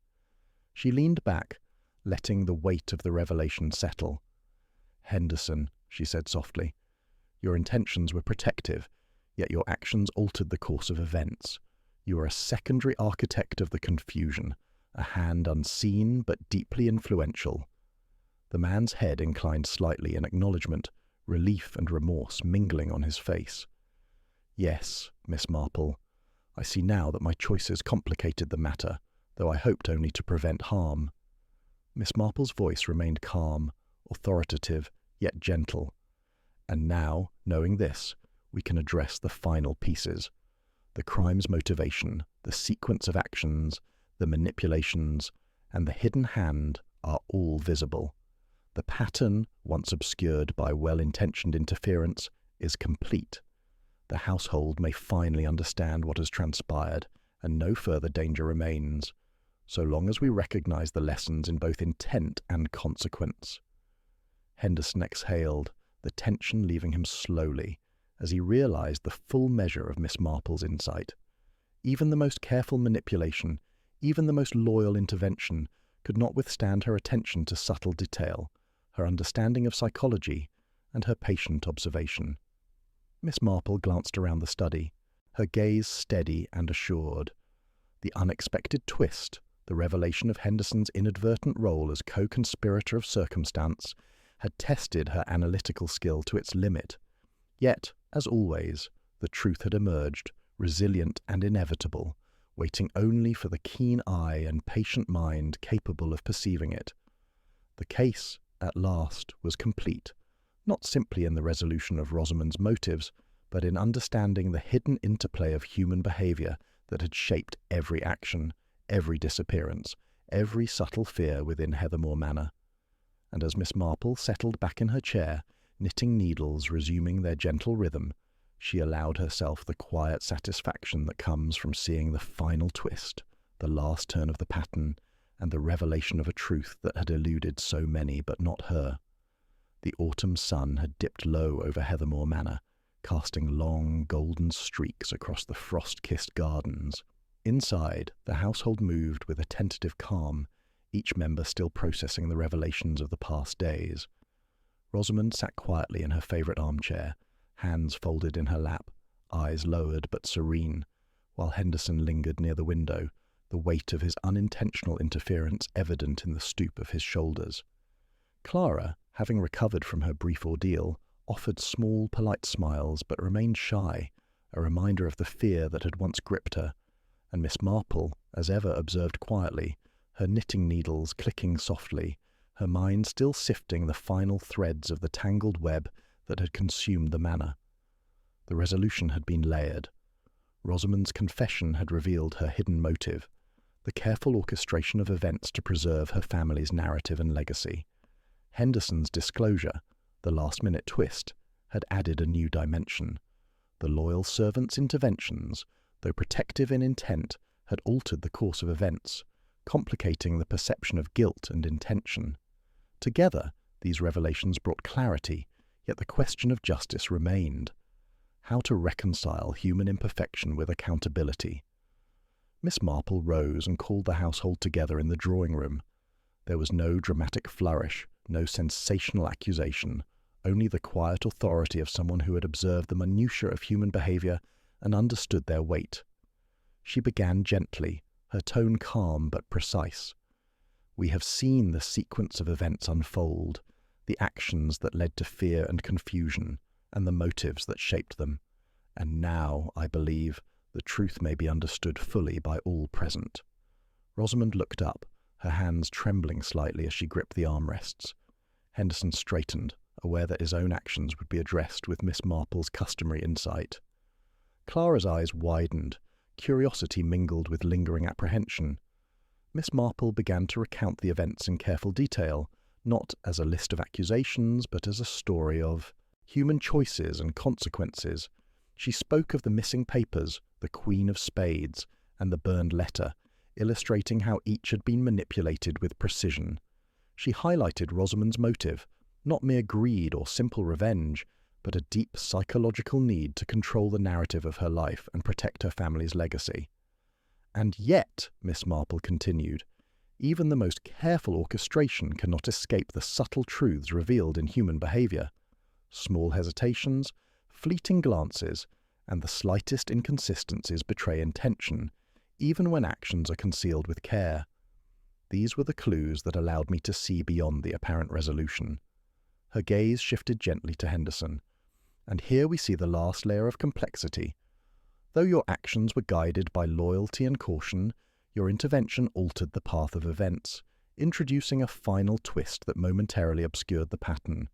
She leaned back, letting the weight of the revelation settle. "Henderson," she said softly, "your intentions were protective, yet your actions altered the course of events. You are a secondary architect of the confusion, a hand unseen but deeply influential." The man's head inclined slightly in acknowledgement, relief and remorse mingling on his face. "Yes, Miss Marple, I see now that my choices complicated the matter, though I hoped only to prevent harm." Miss Marple's voice remained calm, authoritative, yet gentle. "And now, knowing this, we can address the final pieces. The crime's motivation, the sequence of actions, the manipulations, and the hidden hand are all visible. The pattern, once obscured by well-intentioned interference, is complete. The household may finally understand what has transpired, and no further danger remains, so long as we recognize the lessons in both intent and consequence." Henderson exhaled, the tension leaving him slowly, as he realized the full measure of Miss Marple's insight. Even the most careful manipulation, even the most loyal intervention, could not withstand her attention to subtle detail, her understanding of psychology, and her patient observation. Miss Marple glanced around the study, her gaze steady and assured. The unexpected twist, the revelation of Henderson's inadvertent role as co-conspirator of circumstance, had tested her analytical skill to its limit. Yet, as always, the truth had emerged, resilient and inevitable, waiting only for the keen eye and patient mind capable of perceiving it. The case, at last, was complete, not simply in the resolution of Rosamund's motives, but in understanding the hidden interplay of human behavior that had shaped every action, every disappearance, every subtle fear within Heathermore Manor. And as Miss Marple settled back in her chair, knitting needles resuming their gentle rhythm, she allowed herself the quiet satisfaction that comes from seeing the final twist, the last turn of the pattern, and the revelation of a truth that had eluded so many but not her. The autumn sun had dipped low over Heathermore Manor, casting long golden streaks across the frost-kissed gardens. Inside, the household moved with a tentative calm, each member still processing the revelations of the past days. Rosamund sat quietly in her favourite armchair, hands folded in her lap, eyes lowered but serene, while Henderson lingered near the window, the weight of his unintentional interference evident in the stoop of his shoulders. Clara, having recovered from her brief ordeal, offered small, polite smiles but remained shy, a reminder of the fear that had once gripped her, and Miss Marple, as ever, observed quietly, her knitting needles clicking softly, her mind still sifting the final threads of the tangled web that had consumed the manor. The resolution had been layered. Rosamund's confession had revealed her hidden motive, the careful orchestration of events to preserve her family's narrative and legacy. Henderson's disclosure, the last-minute twist, had added a new dimension. The loyal servant's interventions, though protective in intent, had altered the course of events, complicating the perception of guilt and intention. Together, these revelations brought clarity, yet the question of justice remained. How to reconcile human imperfection with accountability? Miss Marple rose and called the household together in the drawing-room. There was no dramatic flourish, no sensational accusation, only the quiet authority of someone who had observed the minutiae of human behavior and understood their weight. She began gently, her tone calm but precise. "We have seen the sequence of events unfold, the actions that led to fear and confusion, and the motives that shaped them. And now, I believe, the truth may be understood fully by all present." Rosamund looked up, her hands trembling slightly as she gripped the armrests. Henderson straightened, aware that his own actions would be addressed with Miss Marple's customary insight. Clara's eyes widened, curiosity mingled with lingering apprehension. Miss Marple began to recount the events in careful detail, not as a list of accusations, but as a story of human choices and consequences. She spoke of the missing papers, the Queen of Spades, and the burned letter, illustrating how each had been manipulated with precision. She highlighted Rosamund's motive, not mere greed or simple revenge, but a deep psychological need to control the narrative of her life and protect her family's legacy. "And yet," Miss Marple continued, "even the most careful orchestration cannot escape the subtle truths revealed in human behavior. Small hesitations, fleeting glances, and the slightest inconsistencies betray intention, even when actions are concealed with care. These were the clues that allowed me to see beyond the apparent resolution. Her gaze shifted gently to Henderson. And here we see the last layer of complexity. Though your actions were guided by loyalty and caution, your intervention altered the path of events, introducing a final twist that momentarily obscured the pattern.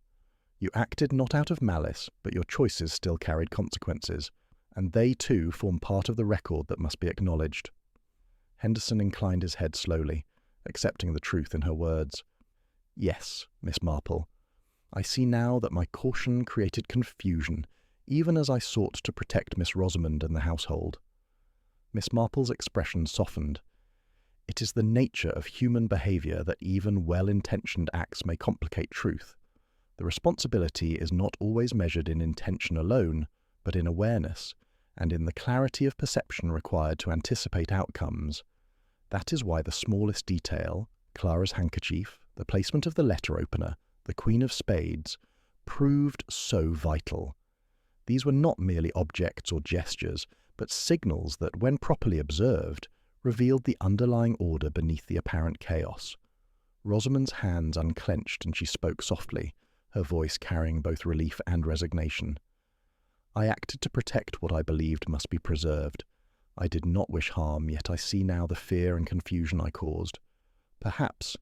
You acted not out of malice, but your choices still carried consequences, and they too form part of the record that must be acknowledged. Henderson inclined his head slowly, accepting the truth in her words. Yes, Miss Marple. I see now that my caution created confusion, even as I sought to protect Miss Rosamund and the household. Miss Marple's expression softened. It is the nature of human behaviour that even well-intentioned acts may complicate truth. The responsibility is not always measured in intention alone, but in awareness, and in the clarity of perception required to anticipate outcomes. That is why the smallest detail, Clara's handkerchief, the placement of the letter opener, the Queen of Spades, proved so vital. These were not merely objects or gestures, but signals that, when properly observed, revealed the underlying order beneath the apparent chaos. Rosamund's hands unclenched and she spoke softly, her voice carrying both relief and resignation. I acted to protect what I believed must be preserved. I did not wish harm, yet I see now the fear and confusion I caused. Perhaps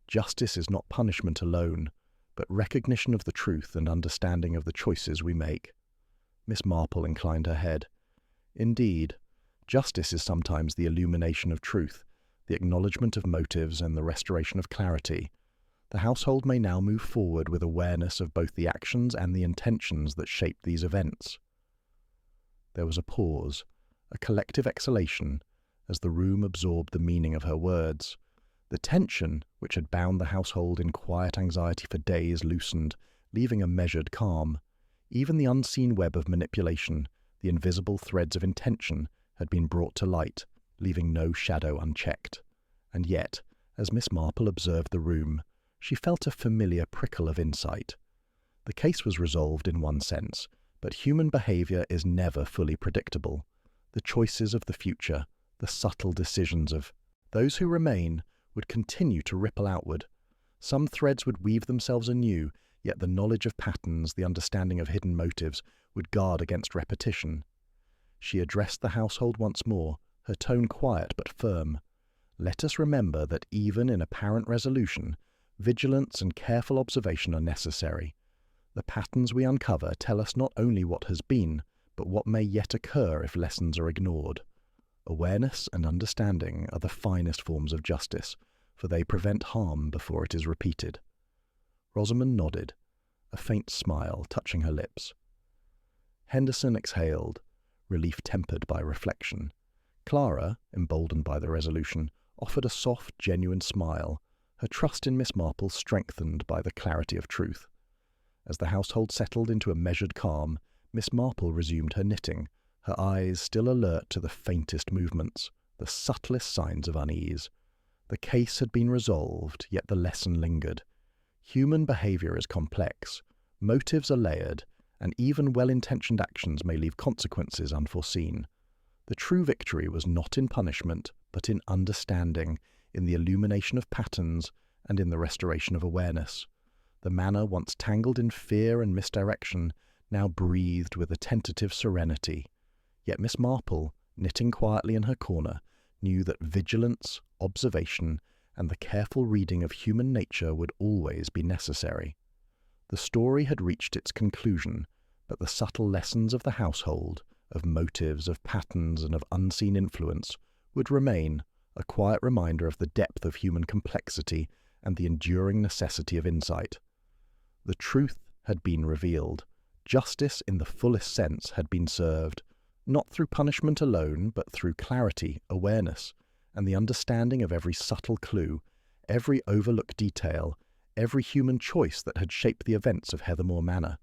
justice is not punishment alone, but recognition of the truth and understanding of the choices we make. Miss Marple inclined her head. Indeed, justice is sometimes the illumination of truth, the acknowledgement of motives and the restoration of clarity. The household may now move forward with awareness of both the actions and the intentions that shaped these events. There was a pause, a collective exhalation, as the room absorbed the meaning of her words. The tension, which had bound the household in quiet anxiety for days, loosened, leaving a measured calm. Even the unseen web of manipulation, the invisible threads of intention, had been brought to light, leaving no shadow unchecked. And yet, as Miss Marple observed the room, she felt a familiar prickle of insight. The case was resolved in one sense, but human behaviour is never fully predictable. The choices of the future, the subtle decisions of those who remain, would continue to ripple outward. Some threads would weave themselves anew, yet the knowledge of patterns, the understanding of hidden motives, would guard against repetition. She addressed the household once more, her tone quiet but firm. Let us remember that even in apparent resolution, vigilance and careful observation are necessary. The patterns we uncover tell us not only what has been, but what may yet occur if lessons are ignored. Awareness and understanding are the finest forms of justice, for they prevent harm before it is repeated. Rosamund nodded, a faint smile touching her lips. Henderson exhaled, relief tempered by reflection. Clara, emboldened by the resolution, offered a soft, genuine smile, her trust in Miss Marple strengthened by the clarity of truth. As the household settled into a measured calm, Miss Marple resumed her knitting, her eyes still alert to the faintest movements, the subtlest signs of unease. The case had been resolved, yet the lesson lingered. Human behaviour is complex, motives are layered, and even well-intentioned actions may leave consequences unforeseen. The true victory was not in punishment, but in understanding, in the illumination of patterns, and in the restoration of awareness. The manor, once tangled in fear and misdirection, now breathed with a tentative serenity. Yet Miss Marple, knitting quietly in her corner, knew that vigilance, observation, and the careful reading of human nature would always be necessary. The story had reached its conclusion, but the subtle lessons of the household, of motives, of patterns, and of unseen influence, would remain, a quiet reminder of the depth of human complexity and the enduring necessity of insight. The truth had been revealed. Justice in the fullest sense had been served, not through punishment alone, but through clarity, awareness, and the understanding of every subtle clue, every overlooked detail, every human choice that had shaped the events of Heathermore Manor.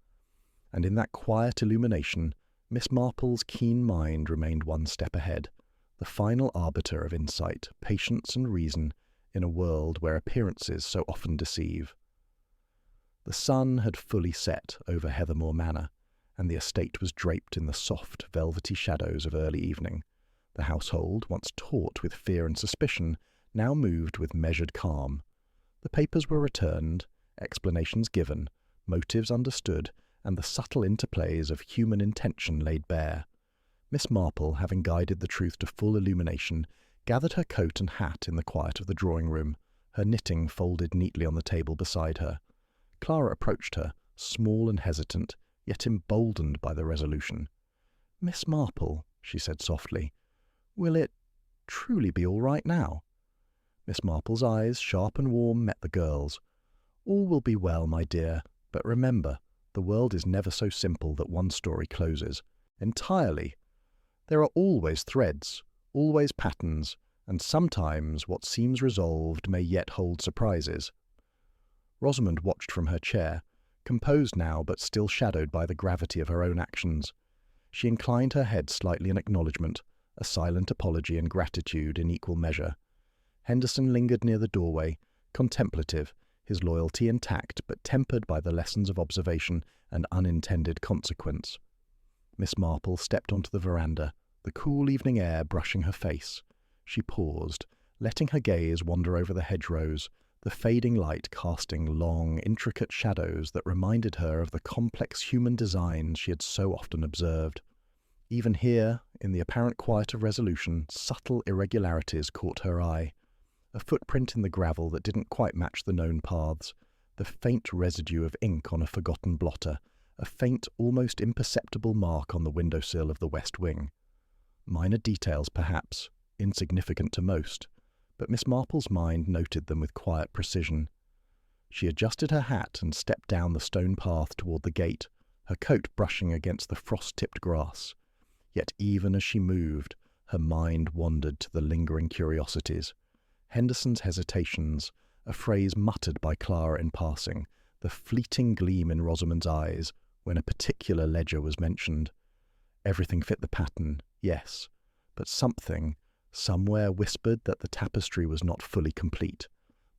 And in that quiet illumination, Miss Marple's keen mind remained one step ahead, the final arbiter of insight, patience and reason, in a world where appearances so often deceive. The sun had fully set over Heathermore Manor, and the estate was draped in the soft, velvety shadows of early evening. The household, once taut with fear and suspicion, now moved with measured calm. The papers were returned, explanations given, motives understood, and the subtle interplays of human intention laid bare. Miss Marple, having guided the truth to full illumination, gathered her coat and hat in the quiet of the drawing-room, her knitting folded neatly on the table beside her. Clara approached her, small and hesitant, yet emboldened by the resolution. "Miss Marple," she said softly, "will it truly be all right now?" Miss Marple's eyes, sharp and warm, met the girl's. "All will be well, my dear, but remember, the world is never so simple that one story closes. Entirely. There are always threads, always patterns, and sometimes what seems resolved may yet hold surprises." Rosamund watched from her chair, composed now but still shadowed by the gravity of her own actions. She inclined her head slightly in acknowledgment, a silent apology and gratitude in equal measure. Henderson lingered near the doorway, contemplative, his loyalty intact but tempered by the lessons of observation and unintended consequence. Miss Marple stepped onto the veranda, the cool evening air brushing her face. She paused, letting her gaze wander over the hedgerows, the fading light casting long, intricate shadows that reminded her of the complex human designs she had so often observed. Even here, in the apparent quiet of resolution, subtle irregularities caught her eye. A footprint in the gravel that didn't quite match the known paths, the faint residue of ink on a forgotten blotter, a faint, almost imperceptible mark on the windowsill of the west wing. Minor details, perhaps, insignificant to most, but Miss Marple's mind noted them with quiet precision. She adjusted her hat and stepped down the stone path toward the gate, her coat brushing against the frost-tipped grass. Yet even as she moved, her mind wandered to the lingering curiosities. Henderson's hesitations, a phrase muttered by Clara in passing, the fleeting gleam in Rosamund's eyes when a particular ledger was mentioned. Everything fit the pattern, yes, but something, somewhere whispered that the tapestry was not fully complete.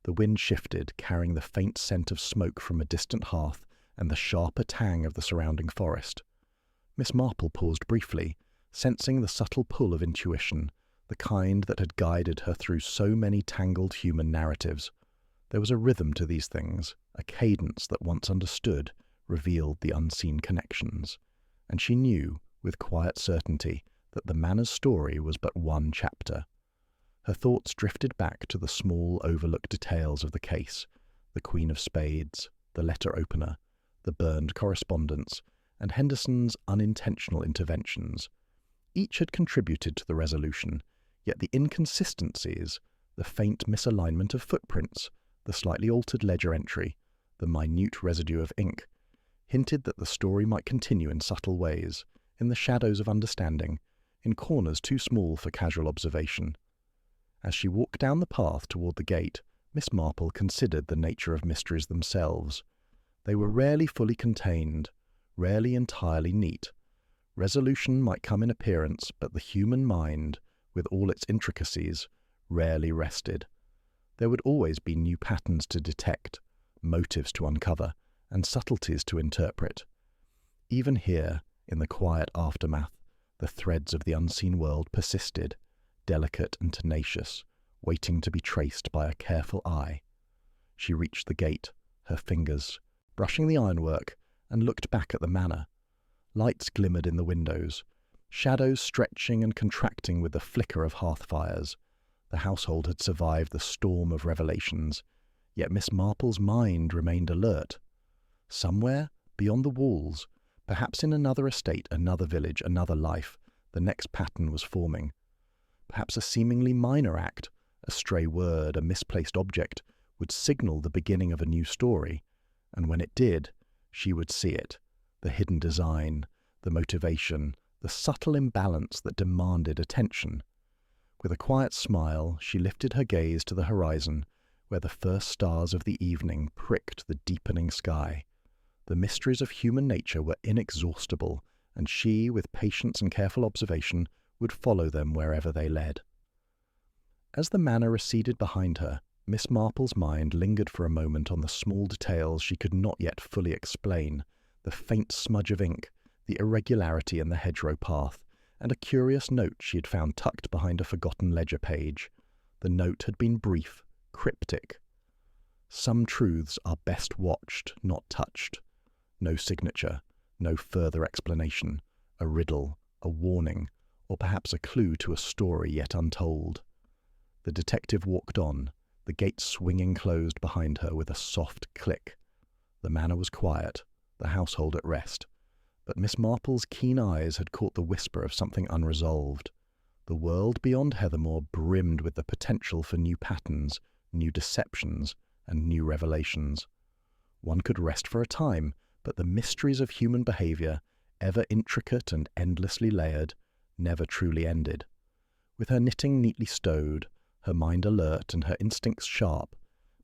The wind shifted, carrying the faint scent of smoke from a distant hearth and the sharper tang of the surrounding forest. Miss Marple paused briefly, sensing the subtle pull of intuition, the kind that had guided her through so many tangled human narratives. There was a rhythm to these things, a cadence that, once understood, revealed the unseen connections, and she knew, with quiet certainty, that the Manor's story was but one chapter. Her thoughts drifted back to the small, overlooked details of the case, the Queen of Spades, the letter opener, the burned correspondence, and Henderson's unintentional interventions. Each had contributed to the resolution, yet the inconsistencies, the faint misalignment of footprints, the slightly altered ledger entry, the minute residue of ink, hinted that the story might continue in subtle ways, in the shadows of understanding, in corners too small for casual observation. As she walked down the path toward the gate, Miss Marple considered the nature of mysteries themselves. They were rarely fully contained, rarely entirely neat. Resolution might come in appearance, but the human mind, with all its intricacies, rarely rested. There would always be new patterns to detect, motives to uncover, and subtleties to interpret. Even here, in the quiet aftermath, the threads of the unseen world persisted, delicate and tenacious, waiting to be traced by a careful eye. She reached the gate, her fingers, brushing the ironwork, and looked back at the manor. Lights glimmered in the windows, shadows stretching and contracting with the flicker of hearth fires. The household had survived the storm of revelations, yet Miss Marple's mind remained alert. Somewhere, beyond the walls, perhaps in another estate, another village, another life, the next pattern was forming. Perhaps a seemingly minor act, a stray word, a misplaced object, would signal the beginning of a new story, and when it did, she would see it, the hidden design, the motivation, the subtle imbalance that demanded attention. With a quiet smile, she lifted her gaze to the horizon, where the first stars of the evening pricked the deepening sky. The mysteries of human nature were inexhaustible, and she, with patience and careful observation, would follow them wherever they led. As the manor receded behind her, Miss Marple's mind lingered for a moment on the small details she could not yet fully explain, the faint smudge of ink, the irregularity in the hedgerow path, and a curious note she had found tucked behind a forgotten ledger page. The note had been brief, cryptic. "Some truths are best watched, not touched. No signature, no further explanation, a riddle, a warning, or perhaps a clue to a story yet untold. The detective walked on, the gate swinging closed behind her with a soft click. The manor was quiet, the household at rest, but Miss Marple's keen eyes had caught the whisper of something unresolved. The world beyond Heathermore brimmed with the potential for new patterns, new deceptions, and new revelations. One could rest for a time, but the mysteries of human behaviour, ever intricate and endlessly layered, never truly ended. With her knitting neatly stowed, her mind alert and her instincts sharp,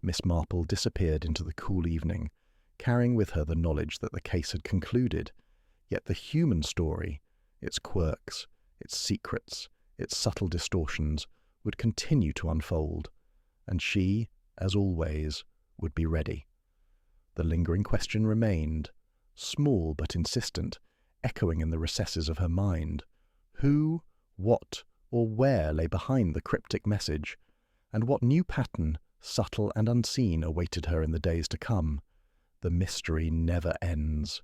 Miss Marple disappeared into the cool evening, carrying with her the knowledge that the case had concluded. Yet the human story, its quirks, its secrets, its subtle distortions, would continue to unfold, and she, as always, would be ready. The lingering question remained, small but insistent, echoing in the recesses of her mind. Who, what, or where lay behind the cryptic message, and what new pattern, subtle and unseen, awaited her in the days to come? The mystery never ends.